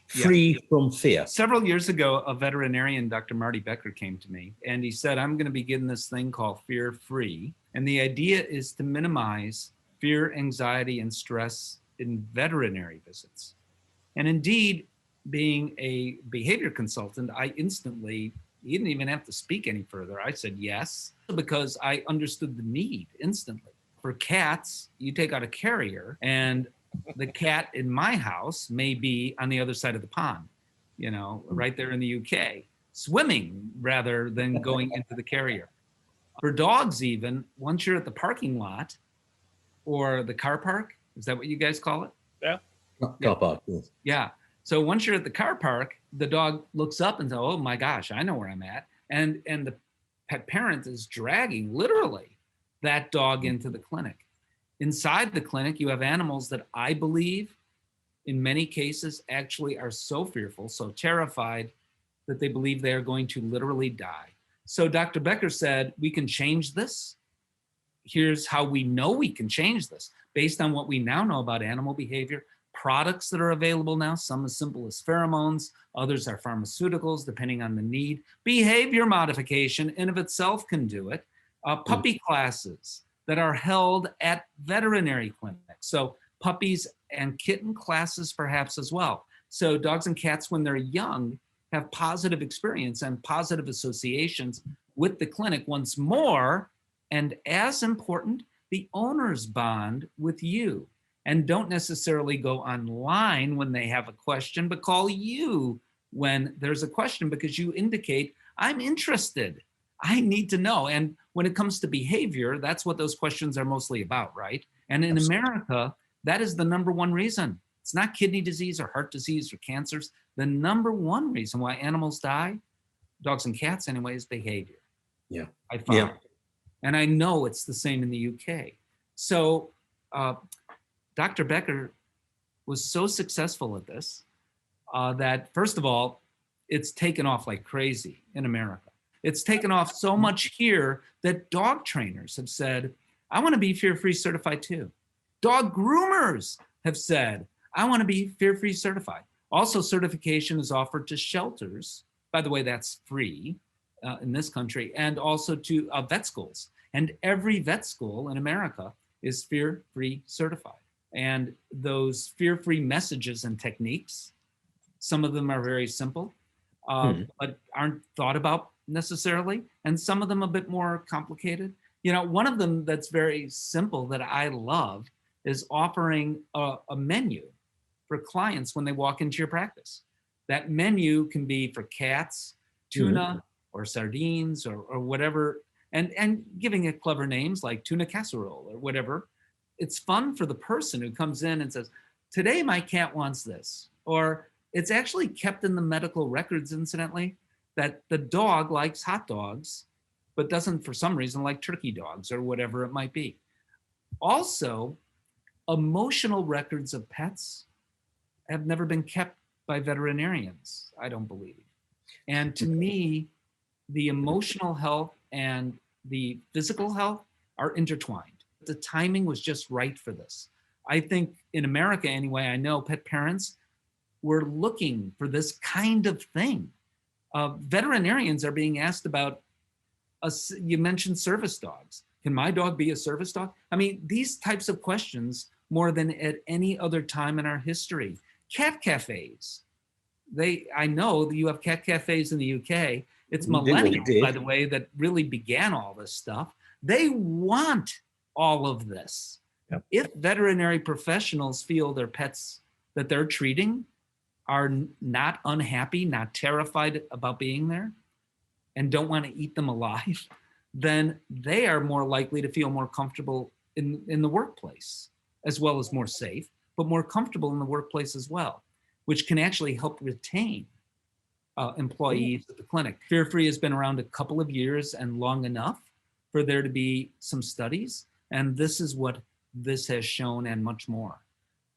Free from fear. Several years ago, a veterinarian, Dr. Marty Becker, came to me and he said, I'm going to begin this thing called Fear Free. And the idea is to minimize fear, anxiety, and stress in veterinary visits. And indeed, being a behavior consultant, I instantly, he didn't even have to speak any further. I said yes, because I understood the need instantly. For cats, you take out a carrier and the cat in my house may be on the other side of the pond, you know, right there in the UK, swimming rather than going into the carrier. For dogs, even, once you're at the parking lot or the car park, is that what you guys call it? Yeah. Car park. Yes. Yeah. So once you're at the car park, the dog looks up and says, oh my gosh, I know where I'm at. And the pet parent is dragging, literally, that dog into the clinic. Inside the clinic, you have animals that I believe in many cases actually are so fearful, so terrified that they believe they are going to literally die. So Dr. Becker said, we can change this. Here's how we know we can change this. Based on what we now know about animal behavior, products that are available now, some as simple as pheromones, others are pharmaceuticals, depending on the need. Behavior modification in of itself can do it. Puppy classes that are held at veterinary clinics. So puppies and kitten classes perhaps as well. So dogs and cats, when they're young, have positive experience and positive associations with the clinic once more. And as important, the owners bond with you and don't necessarily go online when they have a question, but call you when there's a question because you indicate, I'm interested. I need to know. And when it comes to behavior, that's what those questions are mostly about, right? And in America, that is the number one reason. It's not kidney disease or heart disease or cancers. The number one reason why animals die, dogs and cats anyway, is behavior. Yeah. I found. Yeah. And I know it's the same in the UK. So Dr. Becker was so successful at this that, first of all, it's taken off like crazy in America. It's taken off so much here that dog trainers have said, I want to be fear-free certified too. Dog groomers have said, I want to be fear-free certified. Also, certification is offered to shelters. By the way, that's free in this country, and also to vet schools. And every vet school in America is fear-free certified. And those fear-free messages and techniques, some of them are very simple, but aren't thought about necessarily. And some of them a bit more complicated. You know, one of them that's very simple that I love is offering a menu for clients when they walk into your practice. That menu can be for cats, tuna, or sardines, or whatever, and giving it clever names like tuna casserole or whatever. It's fun for the person who comes in and says, today my cat wants this. Or it's actually kept in the medical records, incidentally, that the dog likes hot dogs, but doesn't for some reason like turkey dogs or whatever it might be. Also, emotional records of pets have never been kept by veterinarians, I don't believe. And to me, the emotional health and the physical health are intertwined. The timing was just right for this. I think in America anyway, I know pet parents were looking for this kind of thing. Veterinarians are being asked about, you mentioned service dogs. Can my dog be a service dog? I mean, these types of questions more than at any other time in our history. Cat cafes. I know that you have cat cafes in the UK. It's millennials, by the way, that really began all this stuff. They want all of this. Yep. If veterinary professionals feel their pets that they're treating are not unhappy, not terrified about being there, and don't want to eat them alive, then they are more likely to feel more comfortable in the workplace, as well as more safe, but more comfortable in the workplace as well, which can actually help retain employees at the clinic. Fear-free has been around a couple of years and long enough for there to be some studies, and this is what this has shown and much more.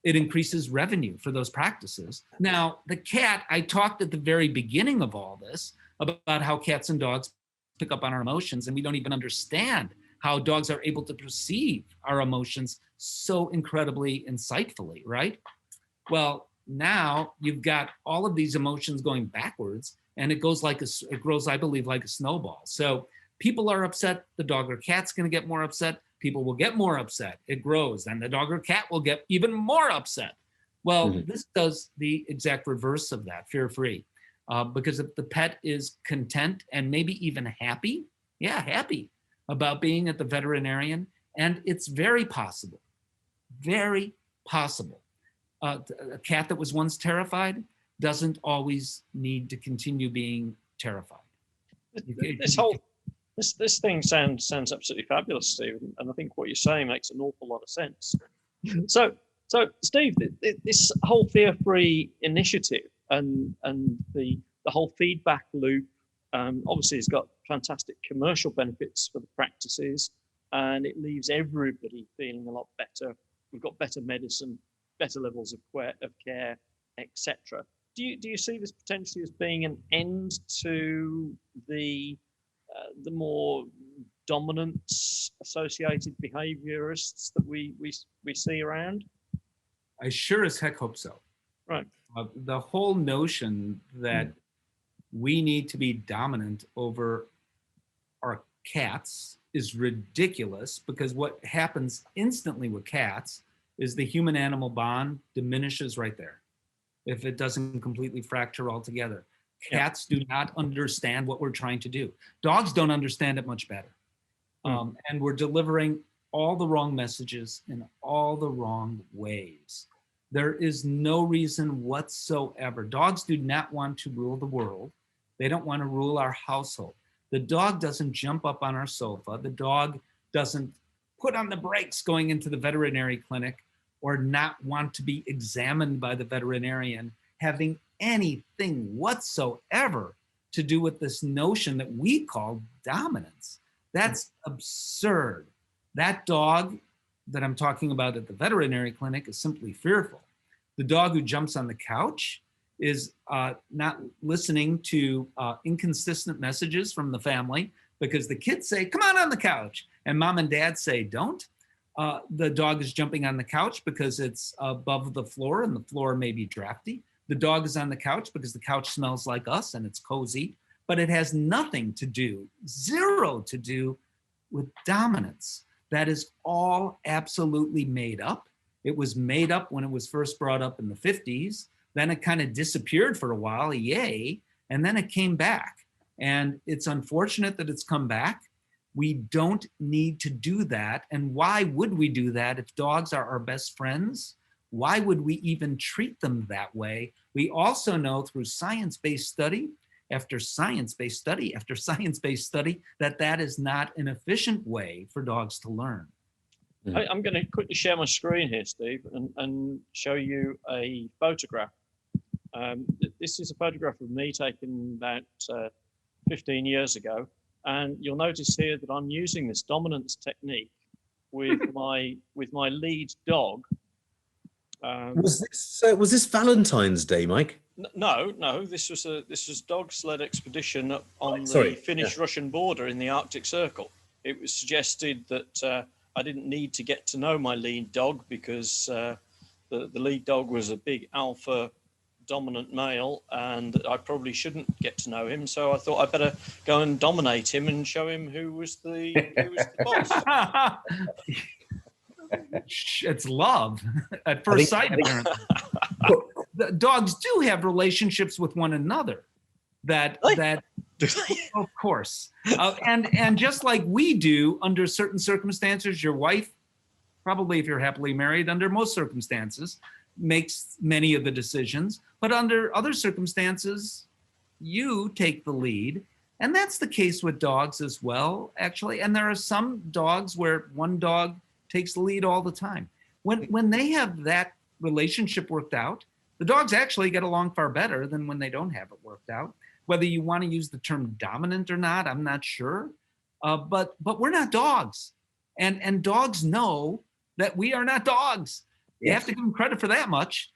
It increases revenue for those practices. Now, the cat, I talked at the very beginning of all this about how cats and dogs pick up on our emotions, and we don't even understand how dogs are able to perceive our emotions so incredibly insightfully, right? Well, now you've got all of these emotions going backwards, and it grows, I believe, like a snowball. So people are upset, the dog or cat's gonna get more upset, people will get more upset, it grows, and the dog or cat will get even more upset. Well, this does the exact reverse of that, fear-free. Because if the pet is content and maybe even happy, happy about being at the veterinarian, and it's very possible, a cat that was once terrified doesn't always need to continue being terrified. This thing sounds absolutely fabulous, Steve, and I think what you're saying makes an awful lot of sense. So Steve, this whole fear-free initiative and the whole feedback loop, obviously has got fantastic commercial benefits for the practices, and it leaves everybody feeling a lot better. We've got better medicine, better levels of care, etc. Do you see this potentially as being an end to the more dominant associated behaviorists that we see around? I sure as heck hope so. Right. The whole notion that we need to be dominant over our cats is ridiculous, because what happens instantly with cats is the human-animal bond diminishes right there if it doesn't completely fracture altogether. Cats do not understand what we're trying to do. Dogs don't understand it much better. And we're delivering all the wrong messages in all the wrong ways. There is no reason whatsoever. Dogs do not want to rule the world. They don't want to rule our household. The dog doesn't jump up on our sofa. The dog doesn't put on the brakes going into the veterinary clinic or not want to be examined by the veterinarian, having anything whatsoever to do with this notion that we call dominance. That's absurd. That dog that I'm talking about at the veterinary clinic is simply fearful. The dog who jumps on the couch is not listening to inconsistent messages from the family because the kids say, come on the couch, and mom and dad say, don't. The dog is jumping on the couch because it's above the floor and the floor may be drafty. The dog is on the couch because the couch smells like us and it's cozy, but it has nothing to do, zero to do with dominance. That is all absolutely made up. It was made up when it was first brought up in the 50s. Then it kind of disappeared for a while, yay, and then it came back. And it's unfortunate that it's come back. We don't need to do that. And why would we do that if dogs are our best friends? Why would we even treat them that way? We also know through science-based study after science-based study after science-based study that that is not an efficient way for dogs to learn. I'm going to quickly share my screen here, Steve, and show you a photograph. This is a photograph of me taken about 15 years ago. And you'll notice here that I'm using this dominance technique with my lead dog. Was this Valentine's Day, Mike? No. This was dog sled expedition on the Finnish-Russian border in the Arctic Circle. It was suggested that I didn't need to get to know my lead dog because the lead dog was a big alpha dominant male, and I probably shouldn't get to know him. So I thought I'd better go and dominate him and show him who was the boss. It's love at first sight. The dogs do have relationships with one another. Of course, and just like we do under certain circumstances, your wife, probably if you're happily married, under most circumstances, makes many of the decisions, but under other circumstances, you take the lead. And that's the case with dogs as well, actually. And there are some dogs where one dog takes the lead all the time. When they have that relationship worked out, the dogs actually get along far better than when they don't have it worked out. Whether you want to use the term dominant or not, I'm not sure. But we're not dogs. And dogs know that we are not dogs. You have to give them credit for that much.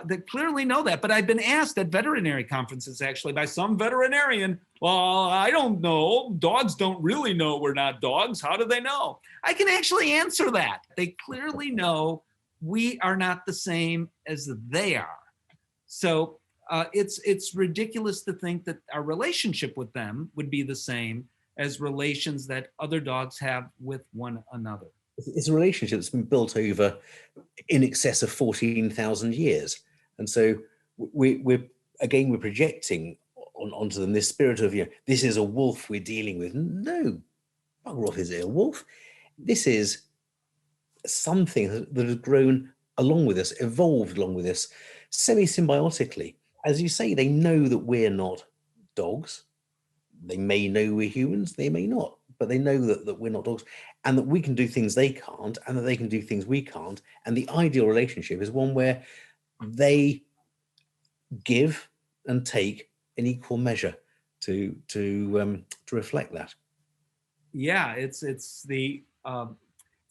They clearly know that. But I've been asked at veterinary conferences, actually, by some veterinarian, well, I don't know. Dogs don't really know we're not dogs. How do they know? I can actually answer that. They clearly know we are not the same as they are. So it's ridiculous to think that our relationship with them would be the same as relations that other dogs have with one another. It's a relationship that's been built over in excess of 14,000 years. And so we're projecting onto them this spirit of, this is a wolf we're dealing with. No, bugger off, is it a wolf? This is something that has grown along with us, evolved along with us, semi-symbiotically. As you say, they know that we're not dogs. They may know we're humans, they may not, but they know that we're not dogs, and that we can do things they can't, and that they can do things we can't. And the ideal relationship is one where they give and take in equal measure to reflect that. Yeah, it's a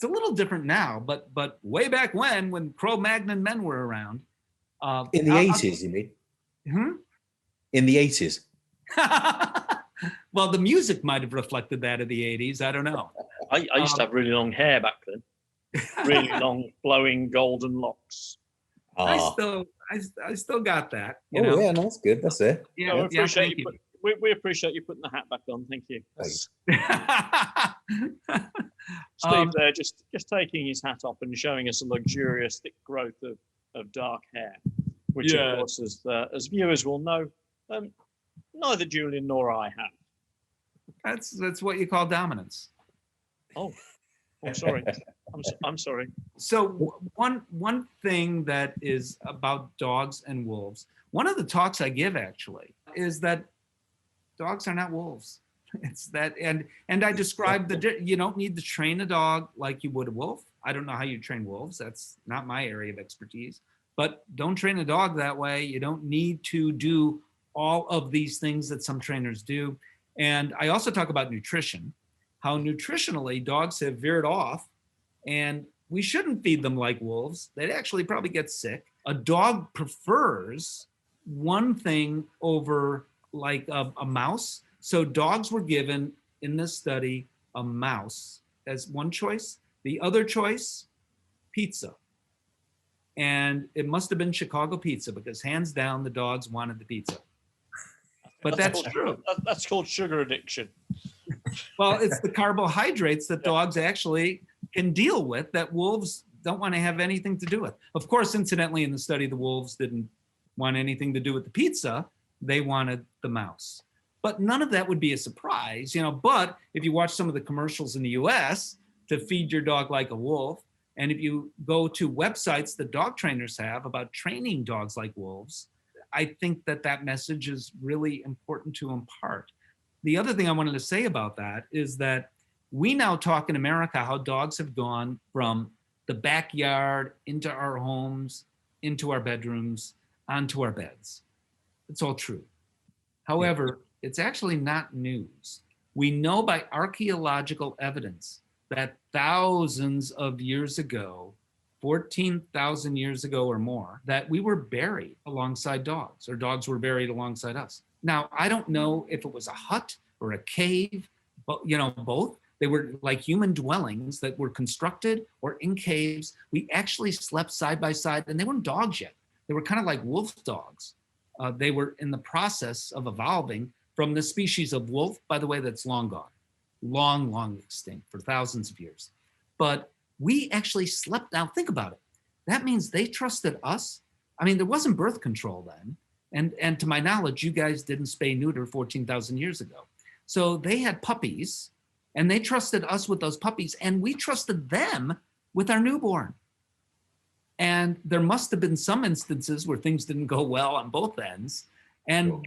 little different now, but way back when Cro-Magnon men were around. In the 80s, you mean? In the 80s. Well, the music might have reflected that of the 80s. I don't know. I used to have really long hair back then. Really long, flowing golden locks. I still got that. You know? Yeah, no, that's good. That's it. Yeah, we appreciate you putting the hat back on. Thank you. Steve there, just taking his hat off and showing us a luxurious, thick growth of dark hair, which of course, as viewers will know, neither Julian nor I have. That's what you call dominance. Oh, sorry. I'm sorry. So one thing that is about dogs and wolves, one of the talks I give actually is that dogs are not wolves. It's that, and I describe you don't need to train a dog like you would a wolf. I don't know how you train wolves. That's not my area of expertise. But don't train a dog that way. You don't need to do all of these things that some trainers do. And I also talk about nutrition, how nutritionally dogs have veered off, and we shouldn't feed them like wolves. They'd actually probably get sick. A dog prefers one thing over like a mouse. So dogs were given in this study a mouse as one choice. The other choice, pizza. And it must have been Chicago pizza because hands down, the dogs wanted the pizza. But that's true. That's called sugar addiction. Well, it's the carbohydrates that dogs actually can deal with that wolves don't want to have anything to do with. Of course, incidentally, in the study, the wolves didn't want anything to do with the pizza. They wanted the mouse. But none of that would be a surprise, you know. But if you watch some of the commercials in the US to feed your dog like a wolf, and if you go to websites that dog trainers have about training dogs like wolves, I think that that message is really important to impart. The other thing I wanted to say about that is that we now talk in America how dogs have gone from the backyard into our homes, into our bedrooms, onto our beds. It's all true. However, it's actually not news. We know by archaeological evidence that thousands of years ago, 14,000 years ago or more, that we were buried alongside dogs, or dogs were buried alongside us. Now, I don't know if it was a hut or a cave, but you know, both. They were like human dwellings that were constructed or in caves. We actually slept side by side, and they weren't dogs yet. They were kind of like wolf dogs. They were in the process of evolving from the species of wolf, by the way, that's long gone, long extinct for thousands of years. But we actually slept. Now think about it. That means they trusted us. I mean, there wasn't birth control then. And to my knowledge, you guys didn't spay neuter 14,000 years ago. So they had puppies, and they trusted us with those puppies, and we trusted them with our newborn. And there must have been some instances where things didn't go well on both ends. And,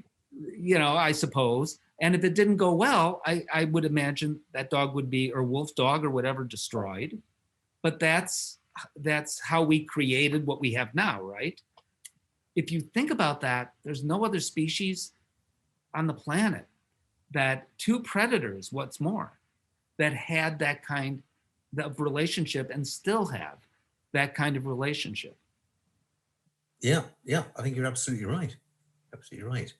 you know, I suppose, and if it didn't go well, I would imagine that dog would be, or wolf dog or whatever, destroyed. But that's how we created what we have now, right? If you think about that, there's no other species on the planet that two predators, what's more, that had that kind of relationship and still have that kind of relationship. Yeah, I think you're absolutely right. Absolutely right.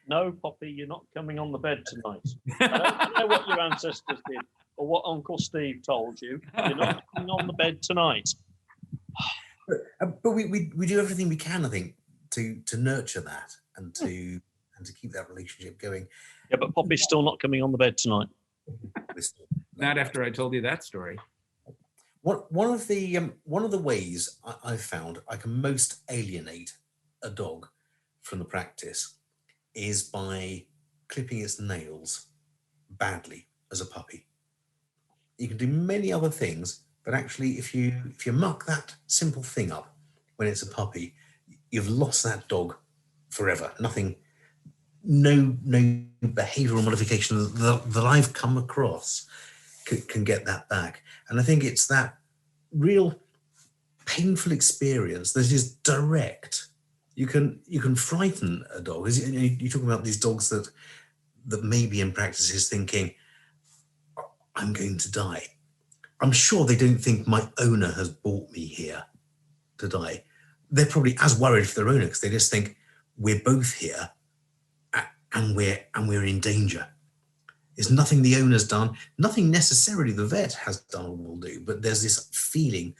No, Poppy, you're not coming on the bed tonight. I don't know what your ancestors did or what Uncle Steve told you. You're not coming on the bed tonight. But we do everything we can, I think, to nurture that and to keep that relationship going. Yeah, but Poppy's still not coming on the bed tonight. Not after I told you that story. One of the ways I've found I can most alienate a dog from the practice is by clipping its nails badly as a puppy. You can do many other things, but actually if you muck that simple thing up when it's a puppy, you've lost that dog forever. No behavioral modification that I've come across can get that back. And I think it's that real painful experience that is direct. You can frighten a dog. You talk about these dogs that maybe in practice is thinking, I'm going to die. I'm sure they don't think my owner has brought me here to die. They're probably as worried for their owner because they just think we're both here and we're in danger. There's nothing the owner's done, nothing necessarily the vet has done or will do, but there's this feeling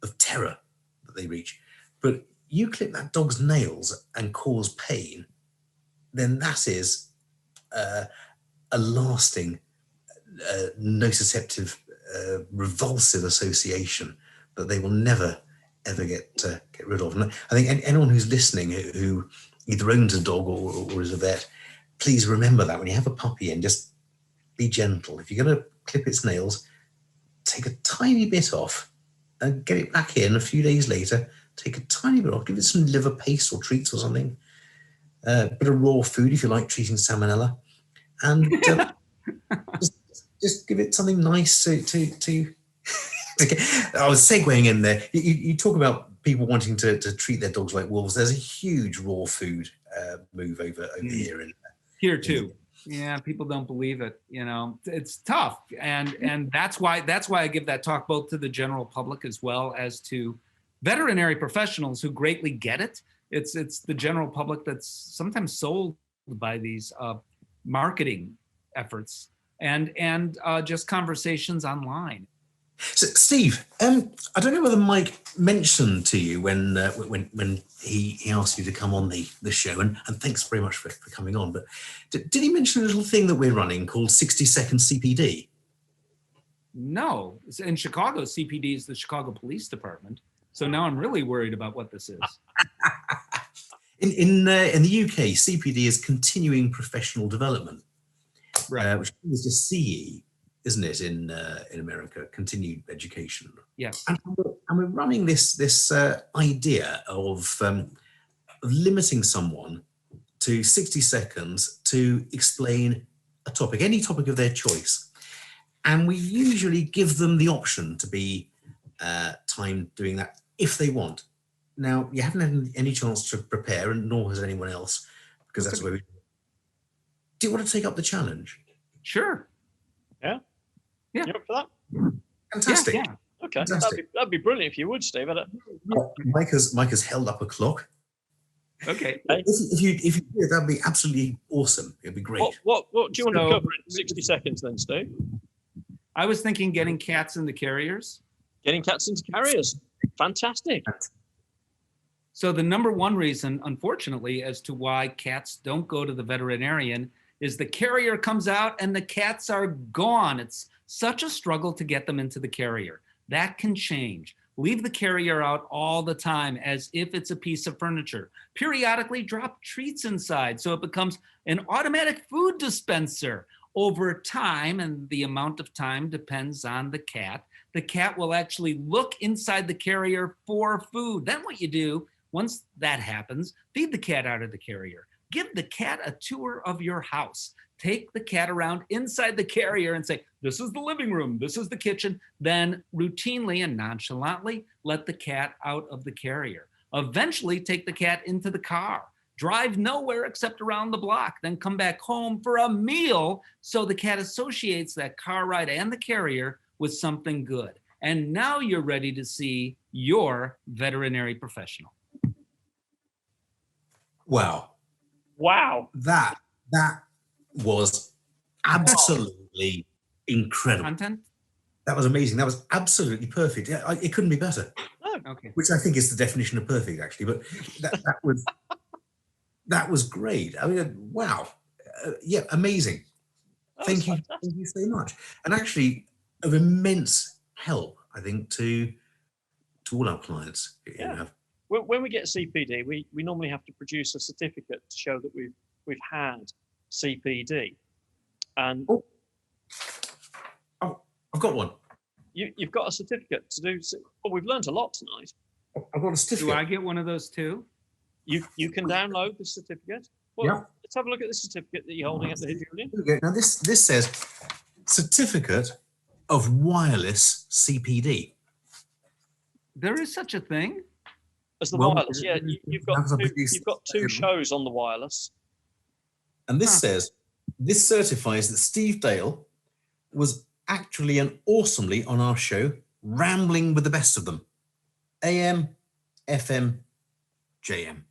of terror that they reach. But you clip that dog's nails and cause pain, then that is a lasting, nociceptive, revulsive association that they will never ever get rid of. And I think anyone who's listening who either owns a dog or is a vet, please remember that when you have a puppy, and just be gentle. If you're going to clip its nails, take a tiny bit off and get it back in a few days later. Take a tiny bit off, give it some liver paste or treats or something, a bit of raw food if you like treating salmonella, and just give it something nice to get. I was segueing in there. You talk about people wanting to treat their dogs like wolves. There's a huge raw food move over here. Here too. Yeah, people don't believe it. You know, it's tough, and that's why I give that talk both to the general public as well as to veterinary professionals who greatly get it. It's the general public that's sometimes sold by these marketing efforts and just conversations online. So, Steve, I don't know whether Mike mentioned to you when he asked you to come on the show, and thanks very much for coming on. But did he mention a little thing that we're running called 60-second CPD? No, in Chicago, CPD is the Chicago Police Department. So now I'm really worried about what this is. In the UK, CPD is continuing professional development, Right. which is just CE, isn't it? In America, continued education. Yes. And we're running this idea of limiting someone to 60 seconds to explain a topic, any topic of their choice, and we usually give them the option to be timed doing that if they want. Now, you haven't had any chance to prepare, and nor has anyone else, because that's where we. Do you want to take up the challenge? Sure. Yeah. Yeah. You up for that? Fantastic. Yeah, yeah. Okay. Fantastic. That'd be brilliant if you would, Steve. Mike has held up a clock. Okay. If you did, that'd be absolutely awesome. It'd be great. What do you want to So- cover in 60 seconds then, Steve? I was thinking getting cats into carriers. Getting cats into carriers. Fantastic. So the number one reason, unfortunately, as to why cats don't go to the veterinarian is the carrier comes out and the cats are gone. It's such a struggle to get them into the carrier. That can change. Leave the carrier out all the time as if it's a piece of furniture. Periodically drop treats inside so it becomes an automatic food dispenser. Over time, and the amount of time depends on the cat will actually look inside the carrier for food. Then what you do, once that happens, feed the cat out of the carrier. Give the cat a tour of your house. Take the cat around inside the carrier and say, this is the living room, this is the kitchen. Then routinely and nonchalantly let the cat out of the carrier. Eventually take the cat into the car. Drive nowhere except around the block, then come back home for a meal so the cat associates that car ride and the carrier with something good. And now you're ready to see your veterinary professional. Wow. Wow. That was absolutely incredible. Content? That was amazing. That was absolutely perfect. Yeah, it couldn't be better. Okay. Which I think is the definition of perfect, actually. But that was great. I mean, wow. Yeah, amazing. Thank you so much. And actually, of immense help, I think, to all our clients. Yeah. When we get CPD, we normally have to produce a certificate to show that we've had CPD. And I've got one. You've got a certificate to do. Well, we've learned a lot tonight. I've got a certificate. Do I get one of those too? You can download the certificate. Well, Yeah. Let's have a look at the certificate that you're holding up there, Julian. Here we go. Now this says Certificate of Wireless CPD. There is such a thing? As the Well, wireless, yeah. You've got two shows on the wireless. And this says, this certifies that Steve Dale was actually and awesomely on our show, rambling with the best of them. AM, FM, JM.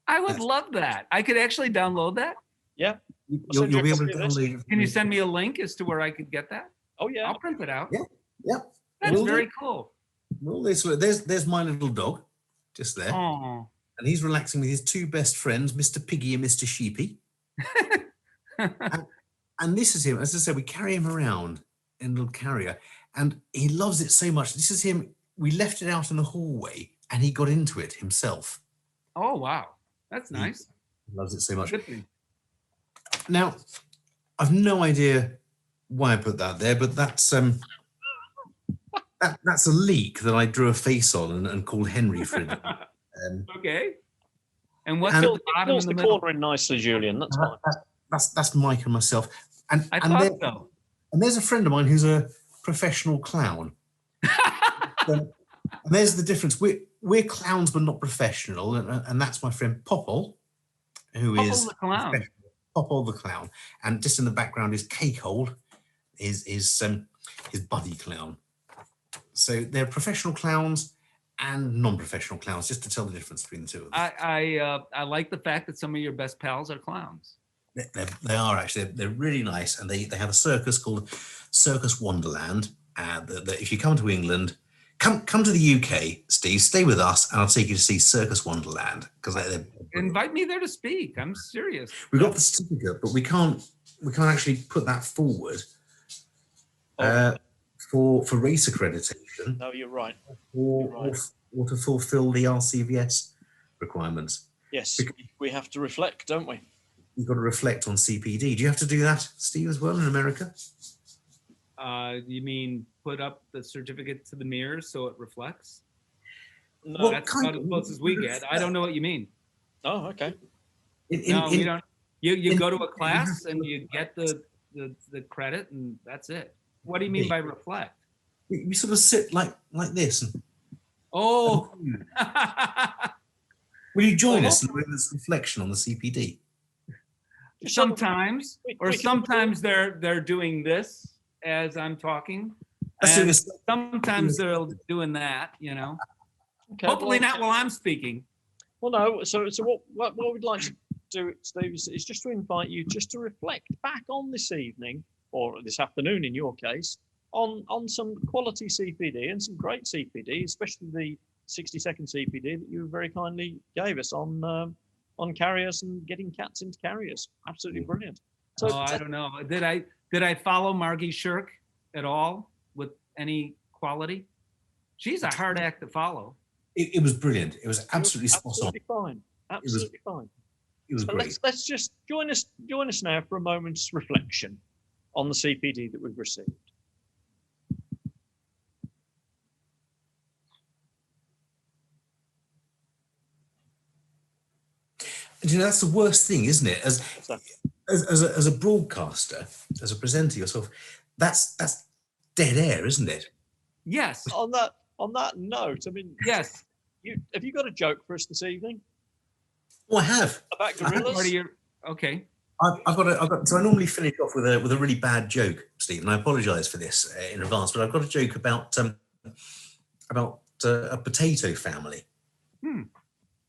I would love that. I could actually download that. Yeah. You'll be able to download it. Can you send me a link as to where I could get that? Oh yeah. I'll print it out. Yeah. Yeah. That's Will do. very cool. Well, there's my little dog, just there. Oh. And he's relaxing with his two best friends, Mr. Piggy and Mr. Sheepy. and this is him. As I said, we carry him around in a little carrier, and he loves it so much. This is him. We left it out in the hallway, and he got into it himself. Oh, wow. That's nice. He loves it so much. Good thing. Now, I've no idea why I put that there, but that's a leak that I drew a face on and called Henry for it. Okay. And what's And- the bottom in Fills the the middle? corner in nicely, Julian. That's fine. That's Mike and myself. And I and thought so. And there's a friend of mine who's a professional clown. And there's the difference. We're clowns, but not professional. And that's my friend Popple, who Popple is the clown. professional. Popple the clown. And just in the background is Cakehold, his buddy clown. So they're professional clowns, and non-professional clowns, just to tell the difference between the two of them. I like the fact that some of your best pals are clowns. They are actually. They're really nice, and they have a circus called Circus Wonderland. That if you come to England, come to the UK, Steve, stay with us, and I'll take you to see Circus Wonderland, because they're Invite me there to speak. I'm serious. we've got the certificate, but we can't actually put that forward for race accreditation. No, you're right. Or to fulfil the RCVS requirements. Yes, we have to reflect, don't we? You've got to reflect on CPD. Do you have to do that, Steve, as well in America? You mean put up the certificate to the mirror so it reflects? No. Well, That's about as close as we get. I don't know what you mean. Oh, okay. No, we don't. You go to a class and you get the credit, and that's it. What do you mean by reflect? You sort of sit like this. And, Oh. will you join us in this reflection on the CPD? Sometimes, or sometimes they're doing this as I'm talking. And sometimes they're doing that, you know. Okay, Hopefully not while I'm speaking. Well, no. So what we'd like to do, Steve, is just to invite you just to reflect back on this evening, or this afternoon in your case, on some quality CPD and some great CPD, especially the 60-second CPD that you very kindly gave us on carriers and getting cats into carriers. Absolutely brilliant. So I don't know. Did I follow Margie Shirk at all with any quality? She's a hard act to follow. It was brilliant. It was absolutely spot on. Absolutely fine. Absolutely fine. It was So great. let's just join us now for a moment's reflection on the CPD that we've received. And you know, that's the worst thing, isn't it? As a broadcaster, as a presenter yourself, that's dead air, isn't it? Yes. On that note, I mean, Yes. Have you got a joke for us this evening Oh, I have. about Part of gorillas? your, okay. I've got. So I normally finish off with a really bad joke, Steve, and I apologise for this in advance. But I've got a joke about a potato family.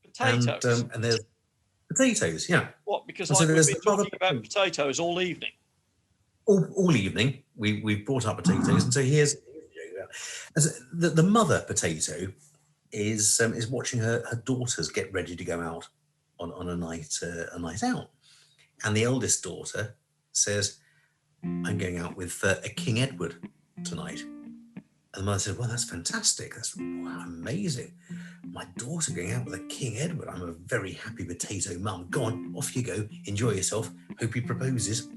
Potatoes. And there's potatoes, yeah. What? Because and so like we've there's been the mother- talking about potatoes all evening. All evening we've brought up potatoes, and so here's the mother potato is watching her daughters get ready to go out on a night out, and the eldest daughter says, "I'm going out with a King Edward tonight." And the mother said, "Well, that's fantastic. That's amazing. My daughter going out with a King Edward. I'm a very happy potato mum. Go on, off you go. Enjoy yourself. Hope he proposes."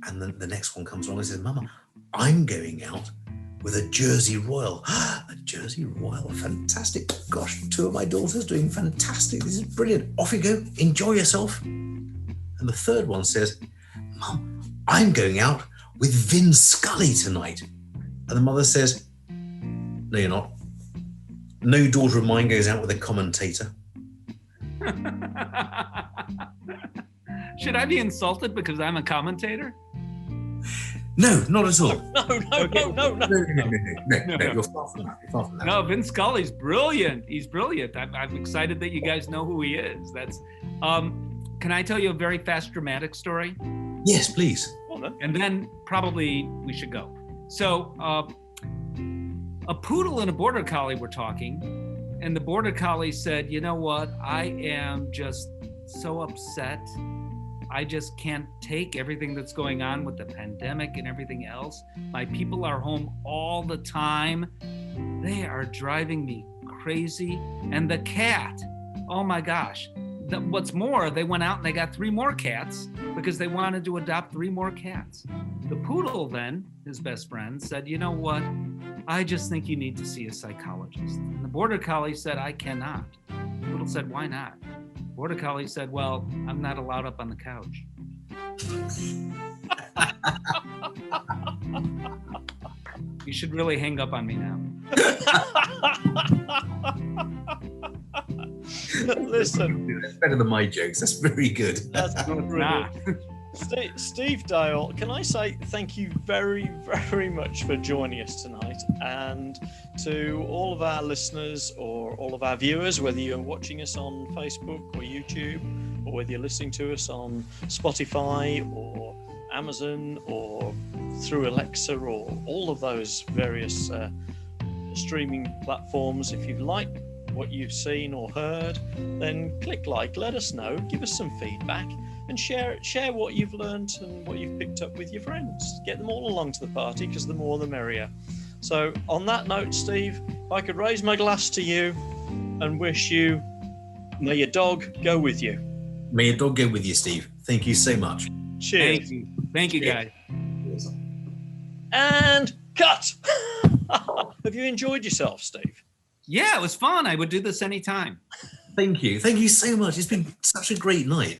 And then the next one comes along and says, "Mama, I'm going out with a Jersey Royal." "A Jersey Royal, fantastic. Gosh, two of my daughters doing fantastic. This is brilliant. Off you go. Enjoy yourself." And the third one says, "Mum, I'm going out with Vin Scully tonight." And the mother says, "No, you're not. No daughter of mine goes out with a commentator." Should I be insulted because I'm a commentator? No, not at all. No. No, you're far from that. You're far from that. No, Vin Scully's brilliant. He's brilliant. I'm excited that you guys know who he is. That's. Can I tell you a very fast dramatic story? Yes, please. And then probably we should go. So a poodle and a border collie were talking, and the border collie said, "You know what? I am just so upset. I just can't take everything that's going on with the pandemic and everything else. My people are home all the time. They are driving me crazy. And the cat, oh my gosh. What's more, they went out and they got 3 more cats because they wanted to adopt 3 more cats." The poodle then, his best friend, said, "You know what? I just think you need to see a psychologist." And the border collie said, "I cannot." The poodle said, "Why not?" Border collie said, "Well, I'm not allowed up on the couch." You should really hang up on me now. Listen, That's better than my jokes. That's very good. that's No, it's brilliant. not. Steve Dale, can I say thank you very, very much for joining us tonight, and to all of our listeners or all of our viewers, whether you're watching us on Facebook or YouTube, or whether you're listening to us on Spotify or Amazon or through Alexa or all of those various streaming platforms. If you've liked what you've seen or heard, then click like, let us know, give us some feedback, and share what you've learned and what you've picked up with your friends. Get them all along to the party, because the more the merrier. So on that note, Steve, if I could raise my glass to you and wish you, may your dog go with you. May your dog go with you, Steve. Thank you so much. Cheers. Thank you guys. And cut. Have you enjoyed yourself, Steve? Yeah, it was fun. I would do this anytime. Thank you. Thank you so much. It's been such a great night.